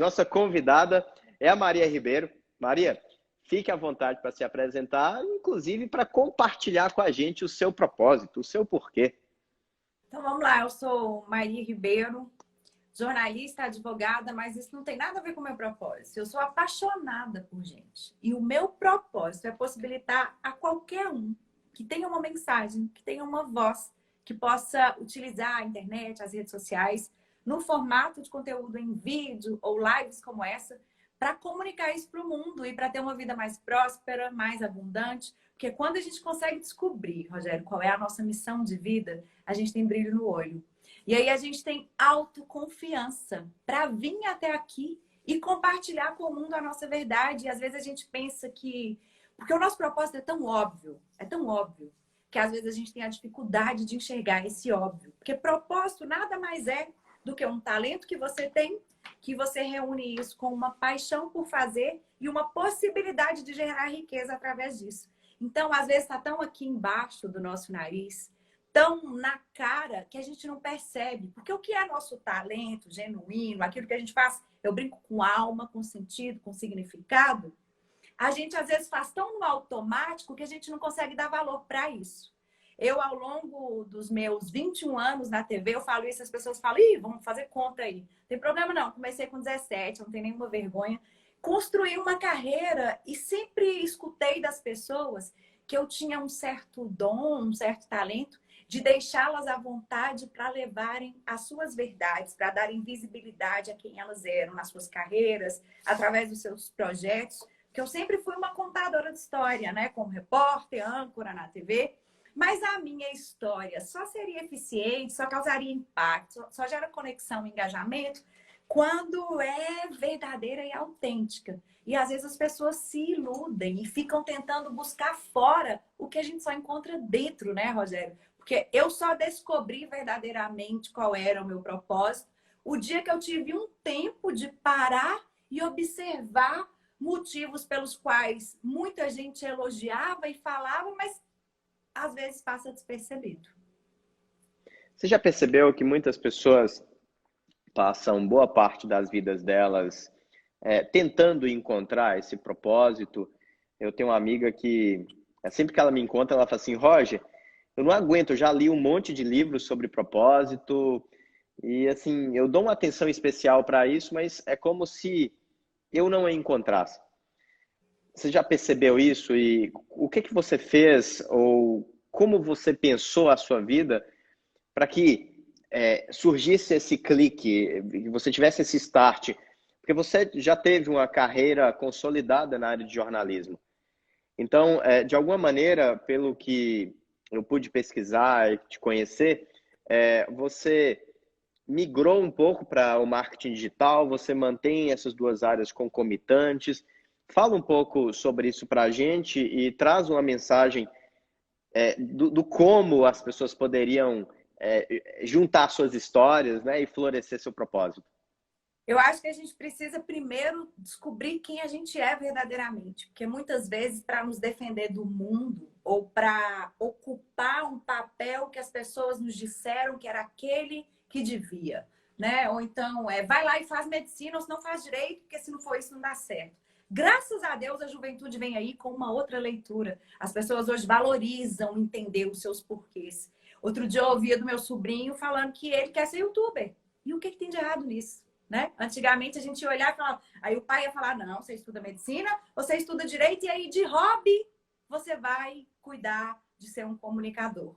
Nossa convidada é a Maria Ribeiro. Maria, fique à vontade para se apresentar, inclusive para compartilhar com a gente o seu propósito, o seu porquê. Então vamos lá, eu sou Maria Ribeiro, jornalista, advogada, mas isso não tem nada a ver com o meu propósito. Eu sou apaixonada por gente. E o meu propósito é possibilitar a qualquer um que tenha uma mensagem, que tenha uma voz, que possa utilizar a internet, as redes sociais, no formato de conteúdo em vídeo ou lives como essa, para comunicar isso para o mundo e para ter uma vida mais próspera, mais abundante. Porque quando a gente consegue descobrir, Rogério, qual é a nossa missão de vida, a gente tem brilho no olho. E aí a gente tem autoconfiança para vir até aqui e compartilhar com o mundo a nossa verdade. E às vezes a gente pensa que... Porque o nosso propósito é tão óbvio, que às vezes a gente tem a dificuldade de enxergar esse óbvio. Porque propósito nada mais é do que um talento que você tem, que você reúne isso com uma paixão por fazer e uma possibilidade de gerar riqueza através disso. Então, às vezes, está tão aqui embaixo do nosso nariz, tão na cara, que a gente não percebe. Porque o que é nosso talento genuíno, aquilo que a gente faz, eu brinco com alma, com sentido, com significado, a gente às vezes faz tão no automático que a gente não consegue dar valor para isso. Eu, ao longo dos meus 21 anos na TV, eu falo isso, as pessoas falam, ih, vamos fazer conta aí. Não tem problema não, comecei com 17, não tem nenhuma vergonha. Construí uma carreira e sempre escutei das pessoas que eu tinha um certo dom, um certo talento, de deixá-las à vontade para levarem as suas verdades, para darem visibilidade a quem elas eram nas suas carreiras, através dos seus projetos. Porque eu sempre fui uma contadora de história, né? Como repórter, âncora na TV. Mas a minha história só seria eficiente, só causaria impacto, só gera conexão e engajamento quando é verdadeira e autêntica. E às vezes as pessoas se iludem e ficam tentando buscar fora o que a gente só encontra dentro, né, Rogério? Porque eu só descobri verdadeiramente qual era o meu propósito o dia que eu tive um tempo de parar e observar motivos pelos quais muita gente elogiava e falava, mas às vezes passa despercebido. Você já percebeu que muitas pessoas passam boa parte das vidas delas tentando encontrar esse propósito? Eu tenho uma amiga que, sempre que ela me encontra, ela fala assim, Roger, eu não aguento, eu já li um monte de livros sobre propósito e, assim, eu dou uma atenção especial para isso, mas é como se eu não a encontrasse. Você já percebeu isso? E o que que você fez ou como você pensou a sua vida para que surgisse esse clique, que você tivesse esse start? Porque você já teve uma carreira consolidada na área de jornalismo. Então, de alguma maneira, pelo que eu pude pesquisar e te conhecer, você migrou um pouco para o marketing digital, você mantém essas duas áreas concomitantes. Fala um pouco sobre isso para a gente e traz uma mensagem do como as pessoas poderiam juntar suas histórias, né, e florescer seu propósito. Eu acho que a gente precisa primeiro descobrir quem a gente é verdadeiramente, porque muitas vezes para nos defender do mundo ou para ocupar um papel que as pessoas nos disseram que era aquele que devia, né? Ou então vai lá e faz medicina ou se não faz direito, porque se não for isso não dá certo. Graças a Deus a juventude vem aí com uma outra leitura. As pessoas hoje valorizam entender os seus porquês. Outro dia eu ouvia do meu sobrinho falando que ele quer ser youtuber. E o que tem de errado nisso? Né? Antigamente a gente ia olhar e falar, aí o pai ia falar, não, você estuda medicina, você estuda direito e aí de hobby você vai cuidar de ser um comunicador.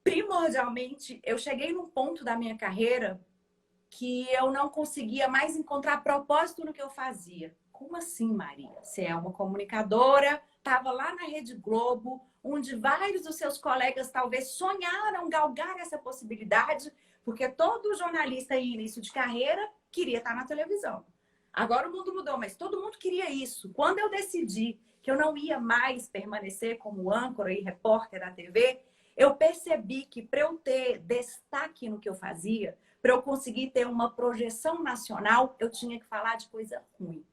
Primordialmente, eu cheguei num ponto da minha carreira que eu não conseguia mais encontrar propósito no que eu fazia. Como assim, Maria? Você é uma comunicadora, estava lá na Rede Globo, onde vários dos seus colegas talvez sonharam galgar essa possibilidade, porque todo jornalista em início de carreira queria estar na televisão. Agora o mundo mudou, mas todo mundo queria isso. Quando eu decidi que eu não ia mais permanecer como âncora e repórter da TV, eu percebi que para eu ter destaque no que eu fazia, para eu conseguir ter uma projeção nacional, eu tinha que falar de coisa ruim.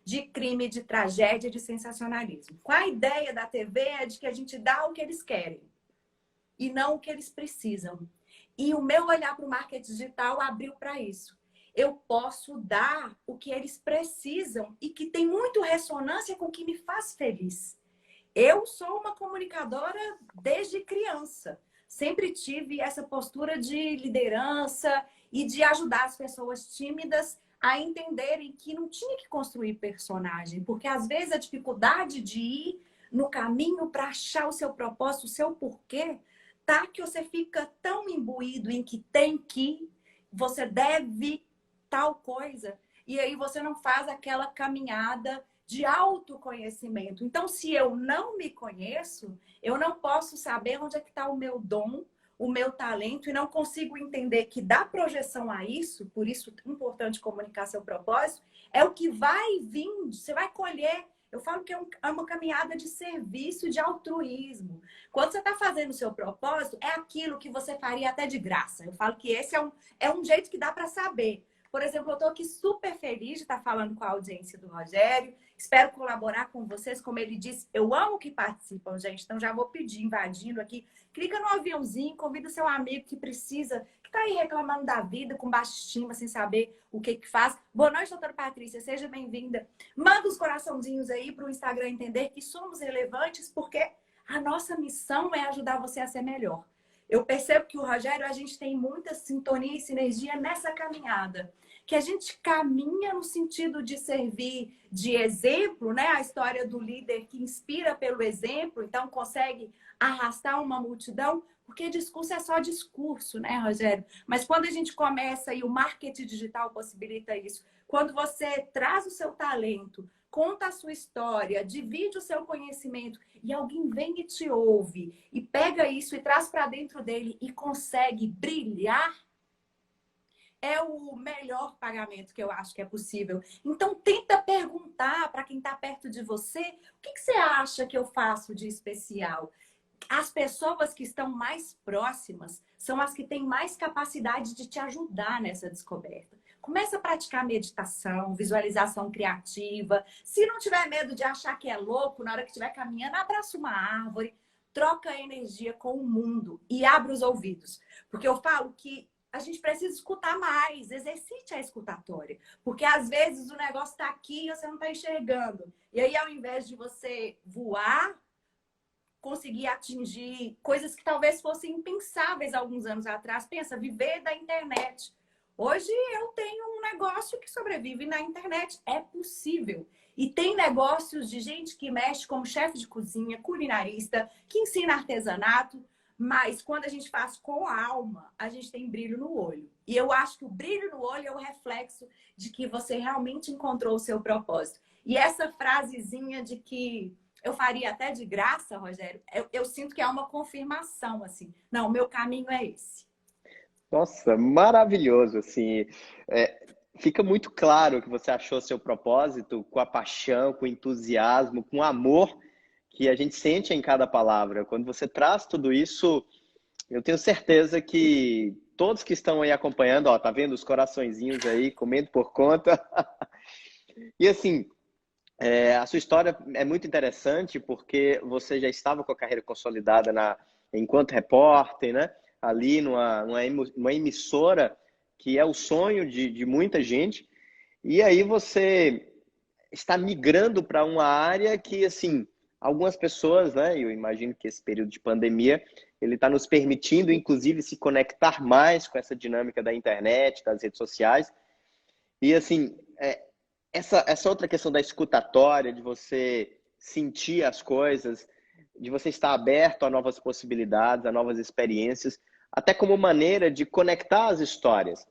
De crime, de tragédia, de sensacionalismo. Qual a ideia da TV é de que a gente dá o que eles querem e não o que eles precisam. E o meu olhar para o marketing digital abriu para isso. eu posso dar o que eles precisam e que tem muito ressonância com o que me faz feliz. Eu sou uma comunicadora desde criança. Sempre tive essa postura de liderança e de ajudar as pessoas tímidas a entenderem que não tinha que construir personagem, porque às vezes a dificuldade de ir no caminho para achar o seu propósito, o seu porquê, tá que você fica tão imbuído em que tem que, você deve tal coisa, e aí você não faz aquela caminhada de autoconhecimento. Então, se eu não me conheço, eu não posso saber onde é que está o meu dom, o meu talento, e não consigo entender que dá projeção a isso, por isso é importante comunicar seu propósito, é o que vai vir, você vai colher. Eu falo que é uma caminhada de serviço, de altruísmo. Quando você está fazendo o seu propósito, é aquilo que você faria até de graça. Eu falo que esse é um jeito que dá para saber. Por exemplo, eu estou aqui super feliz de estar falando com a audiência do Rogério. Espero colaborar com vocês. Como ele disse, eu amo que participam, gente. Então já vou pedir, invadindo aqui. Clica no aviãozinho, convida o seu amigo que precisa, que está aí reclamando da vida, com baixa estima, sem saber o que faz. Boa noite, doutora Patrícia. Seja bem-vinda. Manda os coraçãozinhos aí para o Instagram entender que somos relevantes, porque a nossa missão é ajudar você a ser melhor. Eu percebo que o Rogério, a gente tem muita sintonia e sinergia nessa caminhada. Que a gente caminha no sentido de servir de exemplo, né? A história do líder que inspira pelo exemplo, então consegue arrastar uma multidão, porque discurso é só discurso, né, Rogério? Mas quando a gente começa, e o marketing digital possibilita isso, quando você traz o seu talento, conta a sua história, divide o seu conhecimento e alguém vem e te ouve e pega isso e traz para dentro dele e consegue brilhar, é o melhor pagamento que eu acho que é possível. Então, tenta perguntar para quem está perto de você, o que você acha que eu faço de especial? As pessoas que estão mais próximas são as que têm mais capacidade de te ajudar nessa descoberta. Começa a praticar meditação, visualização criativa. Se não tiver medo de achar que é louco, na hora que estiver caminhando, abraça uma árvore, troca energia com o mundo e abre os ouvidos. Porque eu falo que a gente precisa escutar mais, exercite a escutatória. Porque às vezes o negócio está aqui e você não está enxergando. E aí, ao invés de você voar, conseguir atingir coisas que talvez fossem impensáveis alguns anos atrás. Pensa, viver da internet. Hoje eu tenho um negócio que sobrevive na internet. É possível. E tem negócios de gente que mexe como chefe de cozinha, culinarista, que ensina artesanato. Mas quando a gente faz com a alma, a gente tem brilho no olho. E eu acho que o brilho no olho é o reflexo de que você realmente encontrou o seu propósito. E essa frasezinha de que eu faria até de graça, Rogério, eu sinto que é uma confirmação, assim. Não, o meu caminho é esse. Nossa, maravilhoso, assim. Fica muito claro que você achou seu propósito com a paixão, com o entusiasmo, com o amor que a gente sente em cada palavra. Quando você traz tudo isso, eu tenho certeza que todos que estão aí acompanhando, ó, tá vendo os coraçõezinhos aí, comendo por conta. E assim, a sua história é muito interessante porque você já estava com a carreira consolidada enquanto repórter, né? Ali numa emissora que é o sonho de muita gente. E aí você está migrando para uma área que, assim, algumas pessoas, né? Eu imagino que esse período de pandemia, ele está nos permitindo, inclusive, se conectar mais com essa dinâmica da internet, das redes sociais. E, assim, essa outra questão da escutatória, de você sentir as coisas, de você estar aberto a novas possibilidades, a novas experiências, até como maneira de conectar as histórias.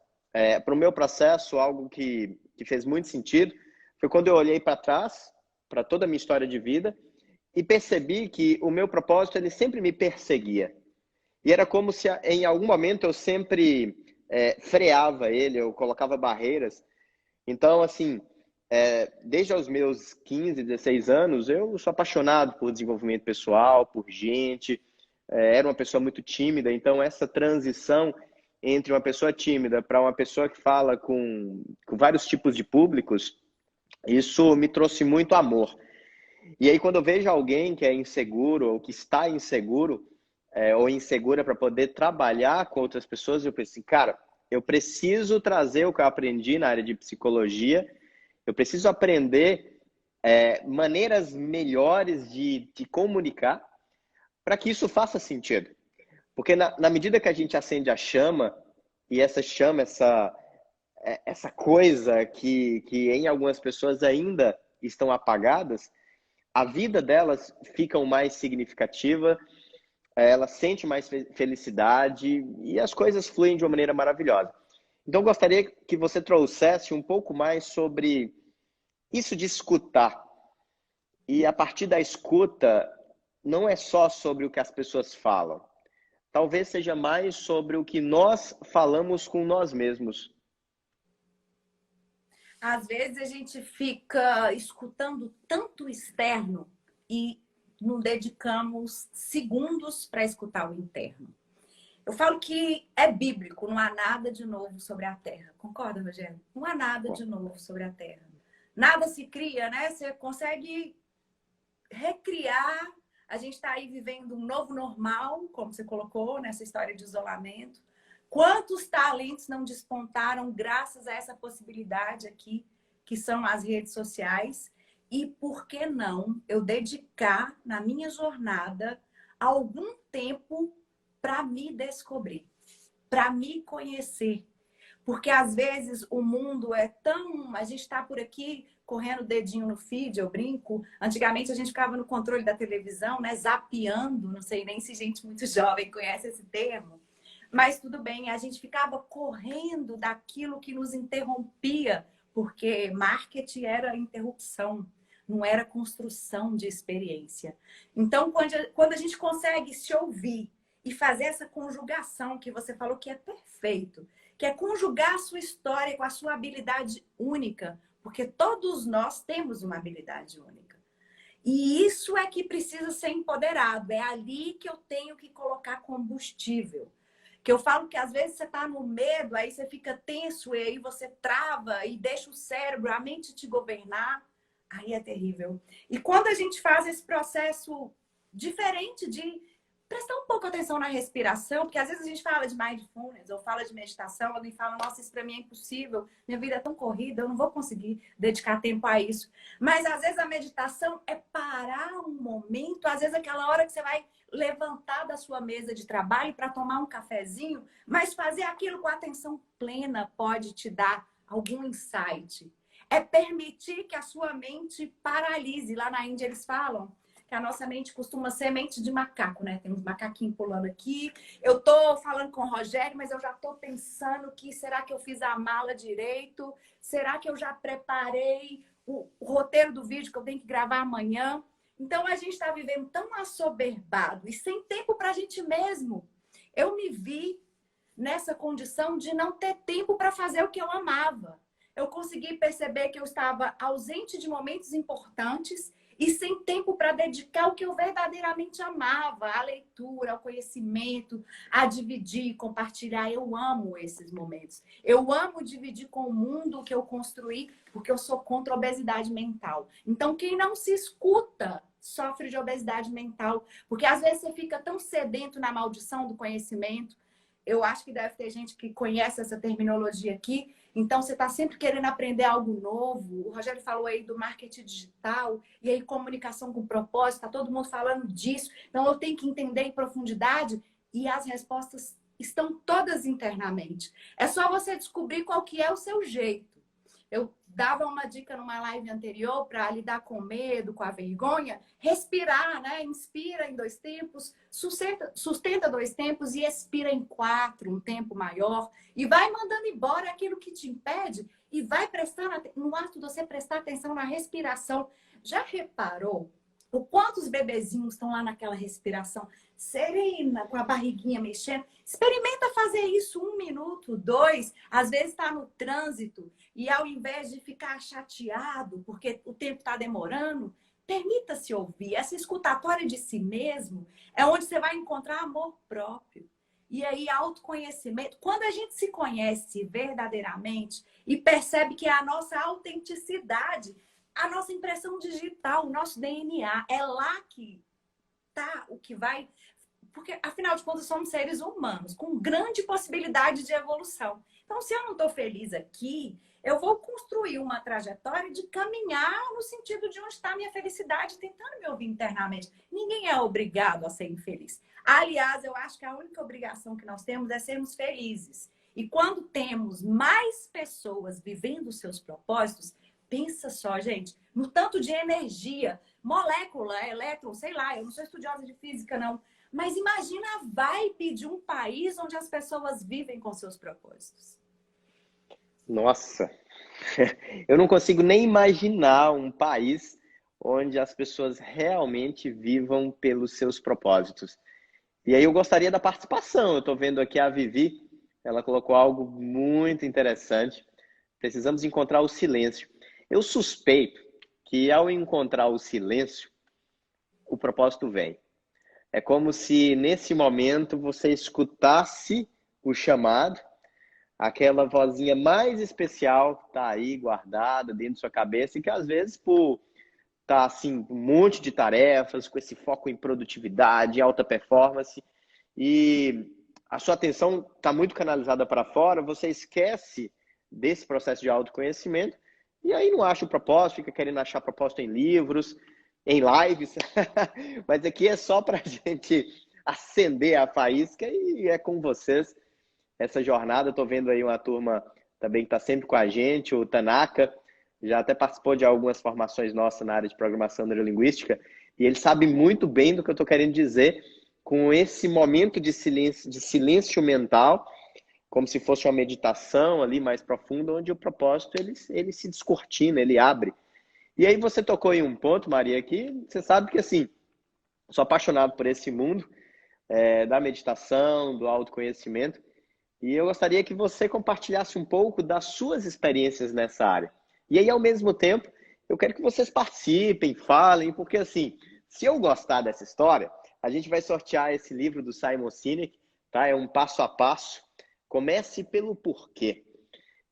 Para o meu processo, algo que fez muito sentido foi quando eu olhei para trás, para toda a minha história de vida, e percebi que o meu propósito ele sempre me perseguia. E era como se em algum momento eu sempre freava ele, eu colocava barreiras. Então, assim, desde os meus 15, 16 anos, eu sou apaixonado por desenvolvimento pessoal, por gente. Era uma pessoa muito tímida, então essa transição entre uma pessoa tímida para uma pessoa que fala com vários tipos de públicos, isso me trouxe muito amor. E aí, quando eu vejo alguém que é inseguro ou que está inseguro ou insegura para poder trabalhar com outras pessoas, eu penso assim, cara, eu preciso trazer o que eu aprendi na área de psicologia, eu preciso aprender maneiras melhores de comunicar para que isso faça sentido. Porque na medida que a gente acende a chama, e essa chama, essa coisa que em algumas pessoas ainda estão apagadas, a vida delas fica mais significativa, ela sente mais felicidade e as coisas fluem de uma maneira maravilhosa. Então, eu gostaria que você trouxesse um pouco mais sobre isso de escutar. E a partir da escuta, não é só sobre o que as pessoas falam. Talvez seja mais sobre o que nós falamos com nós mesmos. Às vezes a gente fica escutando tanto externo e não dedicamos segundos para escutar o interno. Eu falo que é bíblico, não há nada de novo sobre a terra. Concorda, Rogério? Não há nada de novo sobre a terra. Nada se cria, né? Você consegue recriar. A gente está aí vivendo um novo normal, como você colocou nessa história de isolamento. Quantos talentos não despontaram graças a essa possibilidade aqui, que são as redes sociais? E por que não eu dedicar na minha jornada algum tempo para me descobrir, para me conhecer? Porque às vezes o mundo é tão... A gente está por aqui correndo o dedinho no feed, eu brinco. Antigamente a gente ficava no controle da televisão, né? Zapeando, não sei nem se gente muito jovem conhece esse termo. Mas tudo bem, a gente ficava correndo daquilo que nos interrompia, porque marketing era interrupção, não era construção de experiência. Então, quando a gente consegue se ouvir e fazer essa conjugação que você falou que é perfeito, que é conjugar a sua história com a sua habilidade única, porque todos nós temos uma habilidade única. E isso é que precisa ser empoderado, é ali que eu tenho que colocar combustível. Que eu falo que às vezes você está no medo, aí você fica tenso, e aí você trava e deixa o cérebro, a mente te governar, aí é terrível. E quando a gente faz esse processo diferente de prestar um pouco atenção na respiração, porque às vezes a gente fala de mindfulness ou fala de meditação, alguém fala, nossa, isso para mim é impossível, minha vida é tão corrida, eu não vou conseguir dedicar tempo a isso. Mas às vezes a meditação é parar um momento, às vezes aquela hora que você vai levantar da sua mesa de trabalho para tomar um cafezinho, mas fazer aquilo com atenção plena pode te dar algum insight. É permitir que a sua mente paralise. Lá na Índia eles falam que a nossa mente costuma ser mente de macaco, né? Tem uns macaquinhos pulando aqui. Eu tô falando com o Rogério, mas eu já tô pensando que será que eu fiz a mala direito? Será que eu já preparei o roteiro do vídeo que eu tenho que gravar amanhã? Então, a gente está vivendo tão assoberbado e sem tempo para a gente mesmo. Eu me vi nessa condição de não ter tempo para fazer o que eu amava. Eu consegui perceber que eu estava ausente de momentos importantes e sem tempo para dedicar o que eu verdadeiramente amava, a leitura, ao conhecimento, a dividir, compartilhar. Eu amo esses momentos. Eu amo dividir com o mundo o que eu construí, porque eu sou contra a obesidade mental. Então, quem não se escuta sofre de obesidade mental, porque às vezes você fica tão sedento na maldição do conhecimento. Eu acho que deve ter gente que conhece essa terminologia aqui. Então, você está sempre querendo aprender algo novo. O Rogério falou aí do marketing digital, e aí comunicação com propósito, está todo mundo falando disso. Então, eu tenho que entender em profundidade, e as respostas estão todas internamente. É só você descobrir qual que é o seu jeito. Eu dava uma dica numa live anterior para lidar com o medo, com a vergonha, respirar, né? Inspira em 2 tempos, sustenta 2 tempos e expira em 4, um tempo maior. E vai mandando embora aquilo que te impede e vai prestando, no ato de você prestar atenção na respiração. Já reparou o quanto os bebezinhos estão lá naquela respiração serena, com a barriguinha mexendo? Experimenta fazer isso 1 minuto, 2. Às vezes está no trânsito e ao invés de ficar chateado porque o tempo está demorando, permita-se ouvir. Essa escutatória de si mesmo é onde você vai encontrar amor próprio. E aí, autoconhecimento. Quando a gente se conhece verdadeiramente e percebe que é a nossa autenticidade, a nossa impressão digital, o nosso DNA, é lá que tá o que vai Porque, afinal de contas, somos seres humanos, com grande possibilidade de evolução. Então, se eu não estou feliz aqui, eu vou construir uma trajetória de caminhar no sentido de onde está a minha felicidade, tentando me ouvir internamente. Ninguém é obrigado a ser infeliz. Aliás, eu acho que a única obrigação que nós temos é sermos felizes. E quando temos mais pessoas vivendo os seus propósitos, pensa só, gente, no tanto de energia, molécula, elétron, sei lá, eu não sou estudiosa de física, não. Mas imagina a vibe de um país onde as pessoas vivem com seus propósitos. Nossa, eu não consigo nem imaginar um país onde as pessoas realmente vivam pelos seus propósitos. E aí eu gostaria da participação. Eu estou vendo aqui a Vivi, ela colocou algo muito interessante. Precisamos encontrar o silêncio. Eu suspeito que ao encontrar o silêncio, o propósito vem. É como se nesse momento você escutasse o chamado, aquela vozinha mais especial que está aí guardada dentro da sua cabeça e que às vezes por tá assim, um monte de tarefas, com esse foco em produtividade, alta performance, e a sua atenção está muito canalizada para fora, você esquece desse processo de autoconhecimento, e aí não acha o propósito, fica querendo achar propósito em livros, em lives, mas aqui é só para a gente acender a faísca e é com vocês essa jornada. Estou vendo aí uma turma também que está sempre com a gente, o Tanaka, já até participou de algumas formações nossas na área de programação neurolinguística, e ele sabe muito bem do que eu estou querendo dizer com esse momento de silêncio mental, como se fosse uma meditação ali mais profunda, onde o propósito ele se descortina, ele abre. E aí você tocou em um ponto, Maria, que você sabe que assim, sou apaixonado por esse mundo da meditação, do autoconhecimento, e eu gostaria que você compartilhasse um pouco das suas experiências nessa área. E aí, ao mesmo tempo, eu quero que vocês participem, falem, porque assim, se eu gostar dessa história, a gente vai sortear esse livro do Simon Sinek, tá? É um passo a passo. Comece pelo porquê.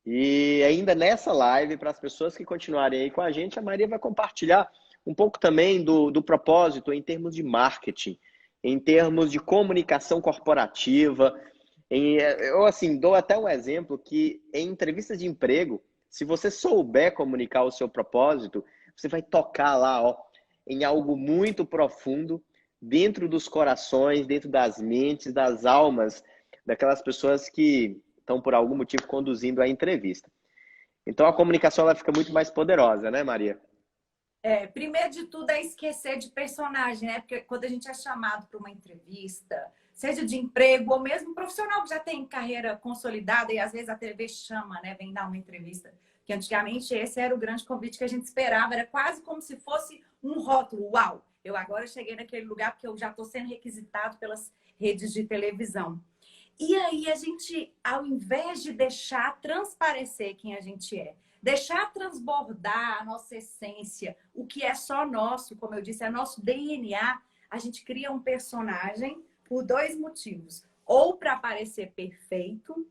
E ainda nessa live, para as pessoas que continuarem aí com a gente, a Maria vai compartilhar um pouco também do propósito em termos de marketing, em termos de comunicação corporativa. Eu, assim, dou até um exemplo que em entrevistas de emprego, se você souber comunicar o seu propósito, você vai tocar lá, ó, em algo muito profundo, dentro dos corações, dentro das mentes, das almas daquelas pessoas que estão, por algum motivo, conduzindo a entrevista. Então, a comunicação ela fica muito mais poderosa, né, Maria? Primeiro de tudo é esquecer de personagem, né? Porque quando a gente é chamado para uma entrevista, seja de emprego ou mesmo profissional que já tem carreira consolidada e às vezes a TV chama, né? Vem dar uma entrevista. Que antigamente esse era o grande convite que a gente esperava, era quase como se fosse um rótulo. Uau! Eu agora cheguei naquele lugar porque eu já estou sendo requisitado pelas redes de televisão. E aí a gente, ao invés de deixar transparecer quem a gente é, deixar transbordar a nossa essência, o que é só nosso, como eu disse, é nosso DNA, a gente cria um personagem por dois motivos. Ou para parecer perfeito,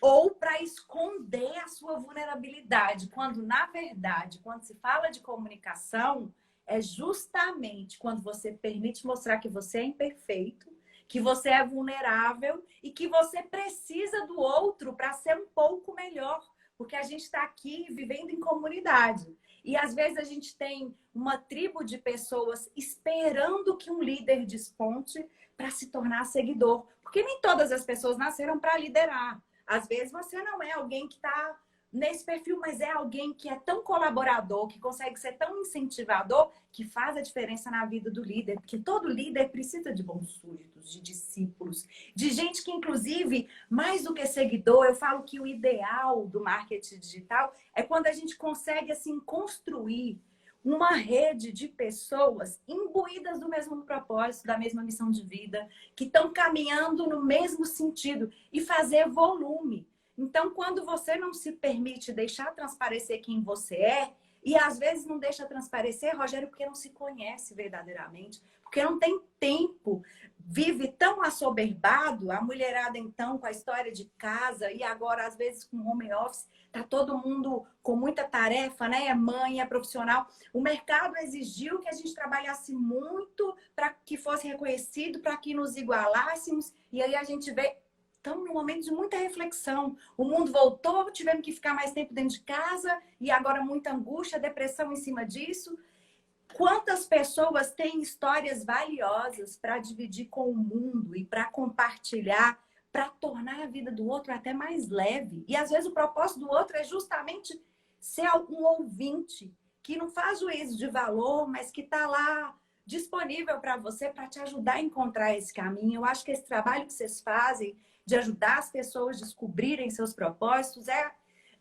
ou para esconder a sua vulnerabilidade. Quando, na verdade, quando se fala de comunicação, é justamente quando você permite mostrar que você é imperfeito, que você é vulnerável e que você precisa do outro para ser um pouco melhor. Porque a gente está aqui vivendo em comunidade. E às vezes a gente tem uma tribo de pessoas esperando que um líder desponte para se tornar seguidor. Porque nem todas as pessoas nasceram para liderar. Às vezes você não é alguém que está nesse perfil, mas é alguém que é tão colaborador, que consegue ser tão incentivador, que faz a diferença na vida do líder. Porque todo líder precisa de bons súditos, de discípulos, de gente que, inclusive, mais do que seguidor, eu falo que o ideal do marketing digital é quando a gente consegue, assim, construir uma rede de pessoas imbuídas do mesmo propósito, da mesma missão de vida, que estão caminhando no mesmo sentido e fazer volume. Então, quando você não se permite deixar transparecer quem você é, e às vezes não deixa transparecer, Rogério, porque não se conhece verdadeiramente, porque não tem tempo vive tão assoberbado, a mulherada então com a história de casa e agora às vezes com home office, tá todo mundo com muita tarefa, né? É mãe, é profissional. O mercado exigiu que a gente trabalhasse muito para que fosse reconhecido, para que nos igualássemos, e aí a gente vê estamos num momento de muita reflexão. O mundo voltou, tivemos que ficar mais tempo dentro de casa e agora muita angústia, depressão em cima disso. Quantas pessoas têm histórias valiosas para dividir com o mundo e para compartilhar, para tornar a vida do outro até mais leve? E às vezes o propósito do outro é justamente ser algum ouvinte que não faz juízo de valor, mas que está lá disponível para você, para te ajudar a encontrar esse caminho. Eu acho que esse trabalho que vocês fazem de ajudar as pessoas a descobrirem seus propósitos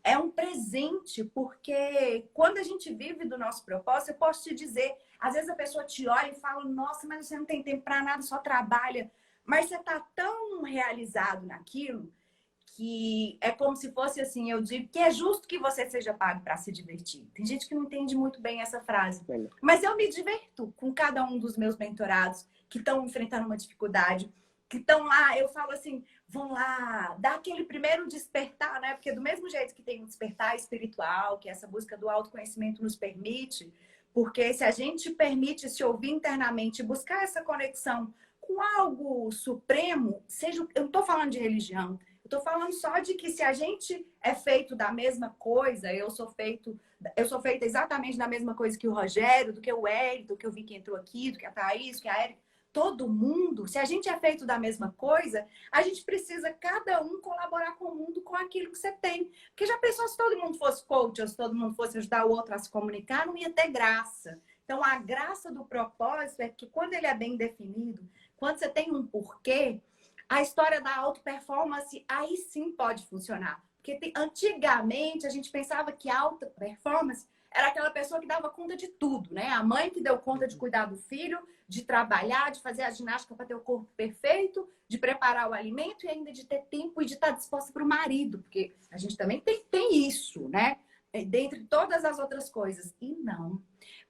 é um presente, porque quando a gente vive do nosso propósito, eu posso te dizer, às vezes a pessoa te olha e fala, nossa, mas você não tem tempo para nada, só trabalha. Mas você está tão realizado naquilo que é como se fosse assim, eu digo que é justo que você seja pago para se divertir. Tem gente que não entende muito bem essa frase. Mas eu me diverto com cada um dos meus mentorados que estão enfrentando uma dificuldade, que estão lá, eu falo assim, vão lá, dá aquele primeiro despertar, né? Porque do mesmo jeito que tem um despertar espiritual, que essa busca do autoconhecimento nos permite, porque se a gente permite se ouvir internamente, buscar essa conexão com algo supremo, seja, eu não estou falando de religião, eu estou falando só de que se a gente é feito da mesma coisa, eu sou feita exatamente da mesma coisa que o Rogério, do que o Hélio, do que o Vicky entrou aqui, do que a Thaís, do que a Érica, todo mundo, se a gente é feito da mesma coisa, a gente precisa cada um colaborar com o mundo com aquilo que você tem. Porque já pensou se todo mundo fosse coach, ou se todo mundo fosse ajudar o outro a se comunicar, não ia ter graça. Então, a graça do propósito é que quando ele é bem definido, quando você tem um porquê, a história da auto-performance aí sim pode funcionar. Porque antigamente a gente pensava que alta performance era aquela pessoa que dava conta de tudo, né? A mãe que deu conta de cuidar do filho, de trabalhar, de fazer a ginástica para ter o corpo perfeito, de preparar o alimento e ainda de ter tempo e de estar disposta para o marido, porque a gente também tem isso, né? Dentre todas as outras coisas. E não.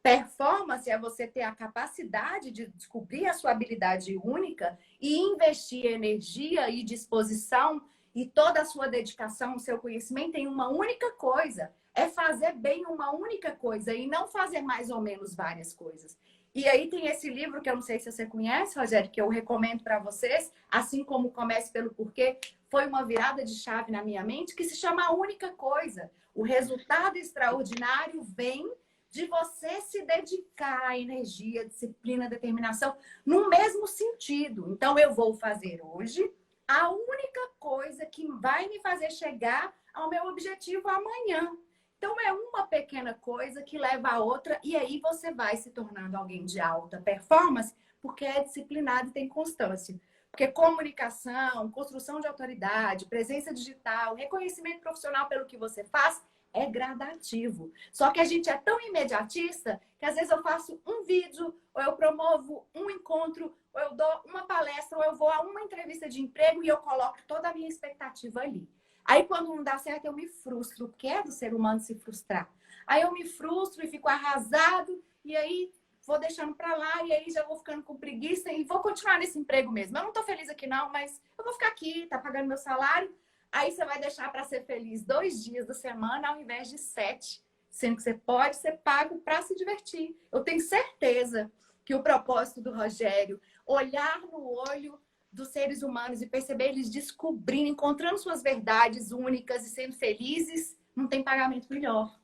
Performance é você ter a capacidade de descobrir a sua habilidade única e investir energia e disposição e toda a sua dedicação, o seu conhecimento em uma única coisa. É fazer bem uma única coisa e não fazer mais ou menos várias coisas. E aí tem esse livro que eu não sei se você conhece, Rogério, que eu recomendo para vocês, assim como Comece pelo Porquê, foi uma virada de chave na minha mente, que se chama A Única Coisa. O resultado extraordinário vem de você se dedicar à energia, disciplina, determinação, no mesmo sentido. Então, eu vou fazer hoje a única coisa que vai me fazer chegar ao meu objetivo amanhã. Então, é uma pequena coisa que leva a outra e aí você vai se tornando alguém de alta performance porque é disciplinado e tem constância. Porque comunicação, construção de autoridade, presença digital, reconhecimento profissional pelo que você faz é gradativo. Só que a gente é tão imediatista que às vezes eu faço um vídeo, ou eu promovo um encontro, ou eu dou uma palestra, ou eu vou a uma entrevista de emprego e eu coloco toda a minha expectativa ali. Aí, quando não dá certo, eu me frustro, porque é do ser humano se frustrar. Aí eu me frustro e fico arrasado, e aí vou deixando pra lá, e aí já vou ficando com preguiça e vou continuar nesse emprego mesmo. Eu não tô feliz aqui não, mas eu vou ficar aqui, tá pagando meu salário. Aí você vai deixar para ser feliz 2 dias da semana ao invés de 7, sendo que você pode ser pago para se divertir. Eu tenho certeza que o propósito do Rogério, olhar no olho dos seres humanos e perceber eles descobrindo, encontrando suas verdades únicas e sendo felizes, não tem pagamento melhor.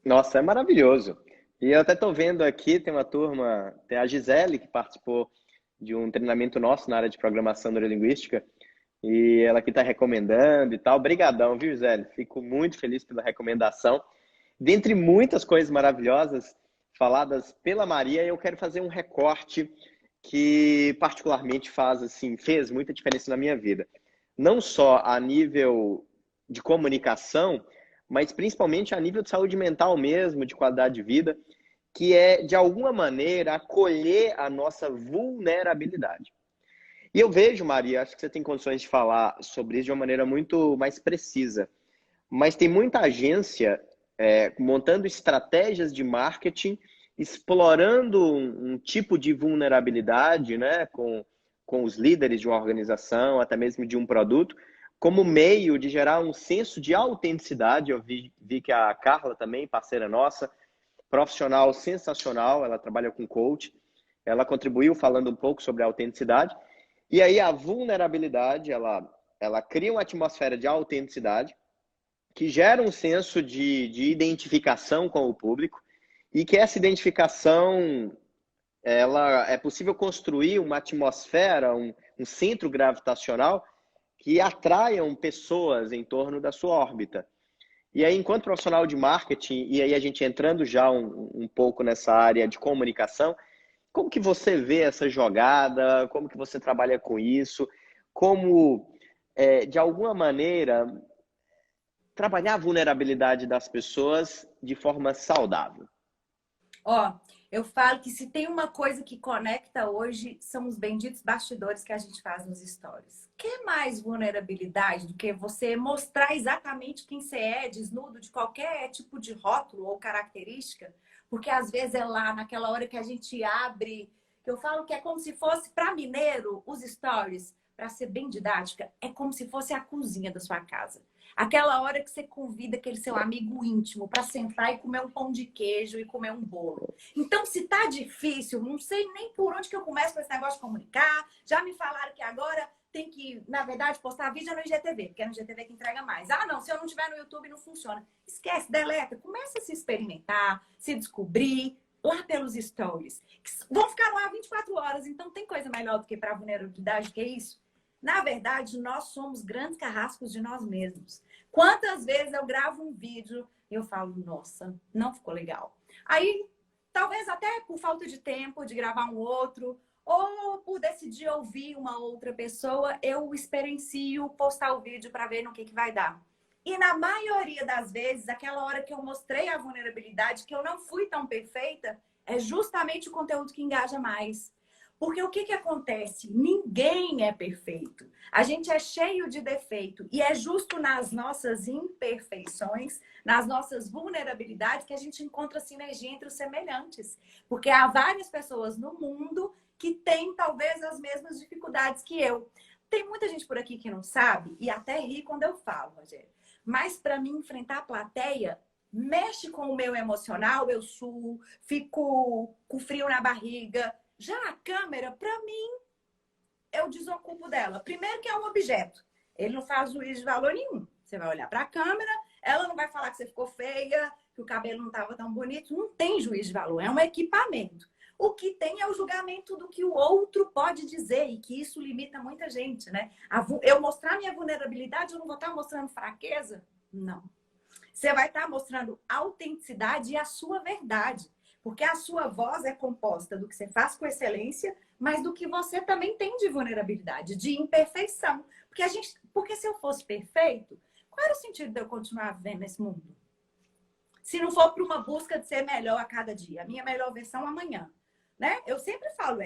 Nossa, é maravilhoso. E eu até estou vendo aqui, tem uma turma, tem a Gisele, que participou de um treinamento nosso na área de programação neurolinguística, e ela aqui está recomendando e tal. Obrigadão, viu, Gisele? Fico muito feliz pela recomendação. Dentre muitas coisas maravilhosas faladas pela Maria, eu quero fazer um recorte que particularmente fez muita diferença na minha vida. Não só a nível de comunicação, mas principalmente a nível de saúde mental mesmo, de qualidade de vida, que é, de alguma maneira, acolher a nossa vulnerabilidade. E eu vejo, Maria, acho que você tem condições de falar sobre isso de uma maneira muito mais precisa, mas tem muita agência montando estratégias de marketing, explorando um tipo de vulnerabilidade, né, com com os líderes de uma organização, até mesmo de um produto, como meio de gerar um senso de autenticidade. Eu vi que a Carla também, parceira nossa, profissional sensacional, ela trabalha com coach, ela contribuiu falando um pouco sobre a autenticidade. E aí a vulnerabilidade, ela cria uma atmosfera de autenticidade que gera um senso de identificação com o público e que essa identificação, ela é possível construir uma atmosfera, um centro gravitacional que atraiam pessoas em torno da sua órbita. E aí, enquanto profissional de marketing, e aí a gente entrando já um pouco nessa área de comunicação, como que você vê essa jogada? Como que você trabalha com isso? Como, de alguma maneira, trabalhar a vulnerabilidade das pessoas de forma saudável? Ó, eu falo que se tem uma coisa que conecta hoje, são os benditos bastidores que a gente faz nos stories. Que mais vulnerabilidade do que você mostrar exatamente quem você é, desnudo de qualquer tipo de rótulo ou característica? Porque às vezes é lá, naquela hora que a gente abre, que eu falo que é como se fosse, para mineiro, os stories, para ser bem didática, é como se fosse a cozinha da sua casa. Aquela hora que você convida aquele seu amigo íntimo para sentar e comer um pão de queijo e comer um bolo. Então, se tá difícil, não sei nem por onde que eu começo com esse negócio de comunicar. Já me falaram que agora tem que, na verdade, postar vídeo no IGTV, porque é no IGTV que entrega mais. Ah, não, se eu não tiver no YouTube não funciona. Esquece, deleta, começa a se experimentar, se descobrir lá pelos stories. Vão ficar lá 24 horas, então tem coisa melhor do que para vulnerabilidade que isso? Na verdade, nós somos grandes carrascos de nós mesmos. Quantas vezes eu gravo um vídeo e eu falo, nossa, não ficou legal. Aí, talvez até por falta de tempo de gravar um outro, ou por decidir ouvir uma outra pessoa, eu experiencio postar o vídeo para ver no que vai dar. E na maioria das vezes, aquela hora que eu mostrei a vulnerabilidade, que eu não fui tão perfeita, é justamente o conteúdo que engaja mais. Porque o que acontece? Ninguém é perfeito. A gente é cheio de defeito. E é justo nas nossas imperfeições, nas nossas vulnerabilidades, que a gente encontra sinergia entre os semelhantes. Porque há várias pessoas no mundo que têm talvez as mesmas dificuldades que eu. Tem muita gente por aqui que não sabe, e até ri quando eu falo, Rogério. Mas para mim, enfrentar a plateia mexe com o meu emocional, eu suo, fico com frio na barriga. Já a câmera, para mim, eu desocupo dela. Primeiro que é um objeto. Ele não faz juízo de valor nenhum. Você vai olhar para a câmera, ela não vai falar que você ficou feia, que o cabelo não estava tão bonito. Não tem juízo de valor, é um equipamento. O que tem é o julgamento do que o outro pode dizer e que isso limita muita gente, né? Eu mostrar minha vulnerabilidade, eu não vou estar mostrando fraqueza? Não. Você vai estar mostrando autenticidade e a sua verdade. Porque a sua voz é composta do que você faz com excelência, mas do que você também tem de vulnerabilidade, de imperfeição. Porque se eu fosse perfeito, qual era o sentido de eu continuar vivendo nesse mundo? Se não for para uma busca de ser melhor a cada dia, a minha melhor versão amanhã, né? Eu sempre falo,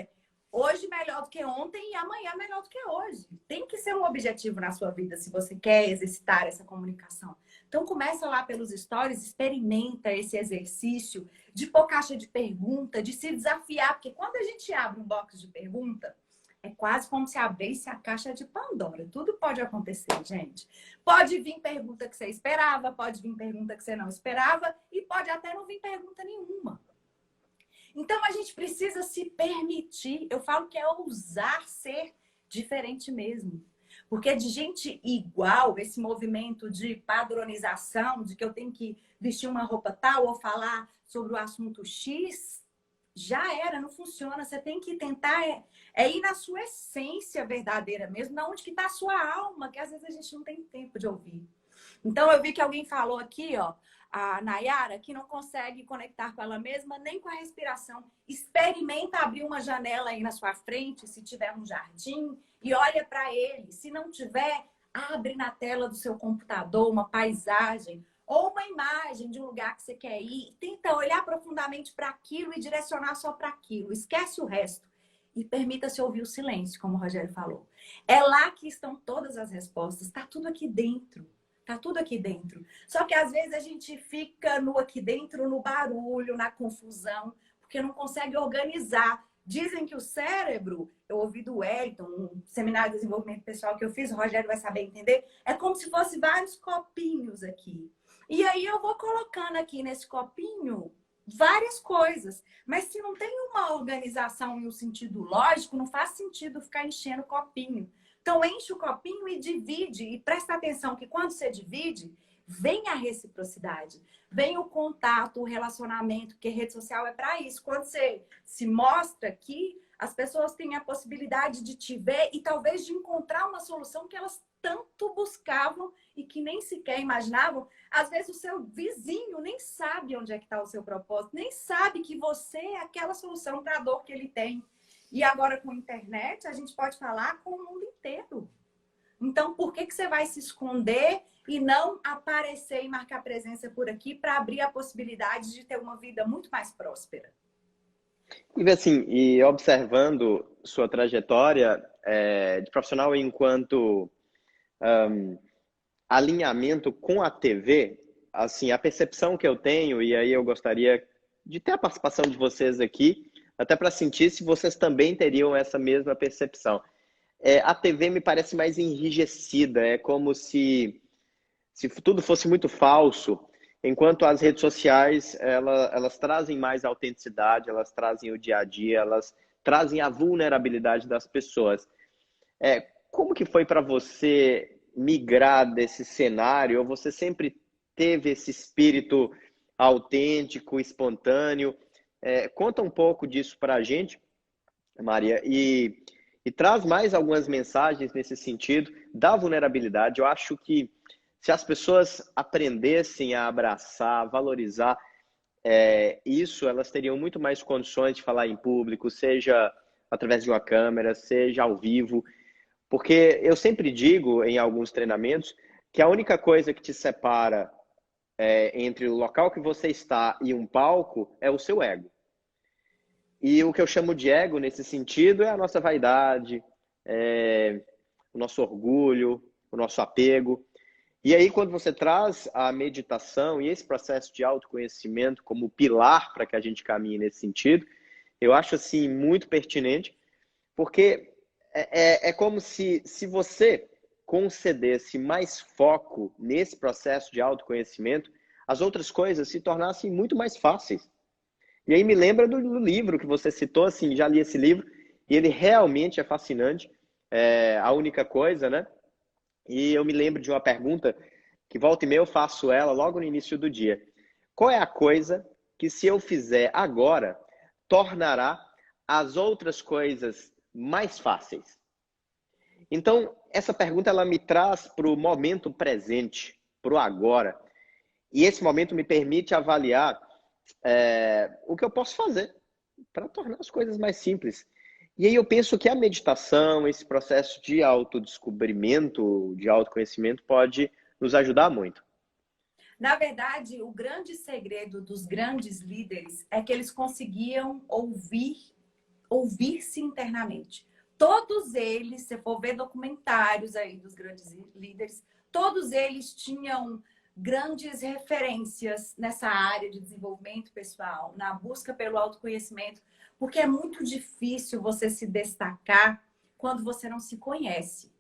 hoje melhor do que ontem e amanhã melhor do que hoje. Tem que ser um objetivo na sua vida se você quer exercitar essa comunicação. Então começa lá pelos stories, experimenta esse exercício de pôr caixa de pergunta, de se desafiar, porque quando a gente abre um box de pergunta, é quase como se abrisse a caixa de Pandora. Tudo pode acontecer, gente. Pode vir pergunta que você esperava, pode vir pergunta que você não esperava e pode até não vir pergunta nenhuma. Então, a gente precisa se permitir. Eu falo que é ousar ser diferente mesmo. Porque de gente igual, esse movimento de padronização, de que eu tenho que vestir uma roupa tal ou falar sobre o assunto X, já era, não funciona. Você tem que tentar ir na sua essência verdadeira mesmo, na onde que está a sua alma, que às vezes a gente não tem tempo de ouvir. Então, eu vi que alguém falou aqui, ó, a Nayara, que não consegue conectar com ela mesma nem com a respiração. Experimenta abrir uma janela aí na sua frente, se tiver um jardim, e olha para ele. Se não tiver, abre na tela do seu computador uma paisagem ou uma imagem de um lugar que você quer ir. Tenta olhar profundamente para aquilo e direcionar só para aquilo. Esquece o resto. E permita-se ouvir o silêncio, como o Rogério falou. É lá que estão todas as respostas. Está tudo aqui dentro. Tá tudo aqui dentro. Só que às vezes a gente fica aqui dentro, no barulho, na confusão, porque não consegue organizar Dizem que o cérebro, eu ouvi do Wellington, um seminário de desenvolvimento pessoal que eu fiz, o Rogério vai saber entender, é como se fosse vários copinhos aqui. E aí eu vou colocando aqui nesse copinho várias coisas. Mas se não tem uma organização em um sentido lógico, não faz sentido ficar enchendo o copinho. Então enche o copinho e divide. E presta atenção que quando você divide, vem a reciprocidade, vem o contato, o relacionamento, porque rede social é para isso. Quando você se mostra aqui, as pessoas têm a possibilidade de te ver e talvez de encontrar uma solução que elas tanto buscavam e que nem sequer imaginavam. Às vezes o seu vizinho nem sabe onde é que está o seu propósito, nem sabe que você é aquela solução para a dor que ele tem. E agora com a internet, a gente pode falar com o mundo inteiro. Então, por que você vai se esconder e não aparecer e marcar presença por aqui para abrir a possibilidade de ter uma vida muito mais próspera? E assim, e observando sua trajetória de profissional enquanto alinhamento com a TV, assim, a percepção que eu tenho, e aí eu gostaria de ter a participação de vocês aqui, até para sentir se vocês também teriam essa mesma percepção. A TV me parece mais enrijecida, é como se tudo fosse muito falso, enquanto as redes sociais, elas trazem mais autenticidade, elas trazem o dia a dia, elas trazem a vulnerabilidade das pessoas. Como que foi para você migrar desse cenário? Ou você sempre teve esse espírito autêntico, espontâneo? Conta um pouco disso para a gente, Maria, e traz mais algumas mensagens nesse sentido da vulnerabilidade. Eu acho que se as pessoas aprendessem a abraçar, valorizar isso, elas teriam muito mais condições de falar em público, seja através de uma câmera, seja ao vivo. Porque eu sempre digo em alguns treinamentos que a única coisa que te separa entre o local que você está e um palco é o seu ego. E o que eu chamo de ego nesse sentido é a nossa vaidade, o nosso orgulho, o nosso apego. E aí, quando você traz a meditação e esse processo de autoconhecimento como pilar para que a gente caminhe nesse sentido, eu acho assim muito pertinente, porque é como se você concedesse mais foco nesse processo de autoconhecimento, as outras coisas se tornassem muito mais fáceis. E aí me lembra do livro que você citou, assim, já li esse livro, e ele realmente é fascinante. A única coisa, né? E eu me lembro de uma pergunta que volta e meia eu faço ela logo no início do dia. Qual é a coisa que se eu fizer agora, tornará as outras coisas mais fáceis? Então, essa pergunta ela me traz para o momento presente, para o agora. E esse momento me permite avaliar o que eu posso fazer para tornar as coisas mais simples. E aí eu penso que a meditação, esse processo de autodescobrimento, de autoconhecimento, pode nos ajudar muito. Na verdade, o grande segredo dos grandes líderes é que eles conseguiam ouvir-se internamente. Todos eles, se for ver documentários aí dos grandes líderes, todos eles tinham grandes referências nessa área de desenvolvimento pessoal, na busca pelo autoconhecimento, porque é muito difícil você se destacar quando você não se conhece.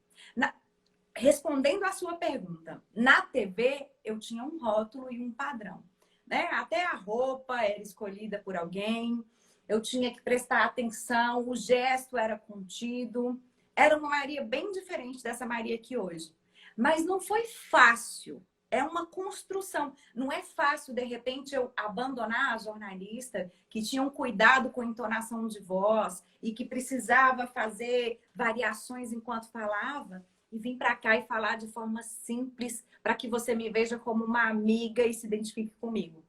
Respondendo à sua pergunta, na TV eu tinha um rótulo e um padrão, né? Até a roupa era escolhida por alguém, eu tinha que prestar atenção, o gesto era contido. Era uma Maria bem diferente dessa Maria aqui hoje. Mas não foi fácil. É uma construção. Não é fácil, de repente, eu abandonar a jornalista que tinha um cuidado com a entonação de voz e que precisava fazer variações enquanto falava e vir para cá e falar de forma simples para que você me veja como uma amiga e se identifique comigo.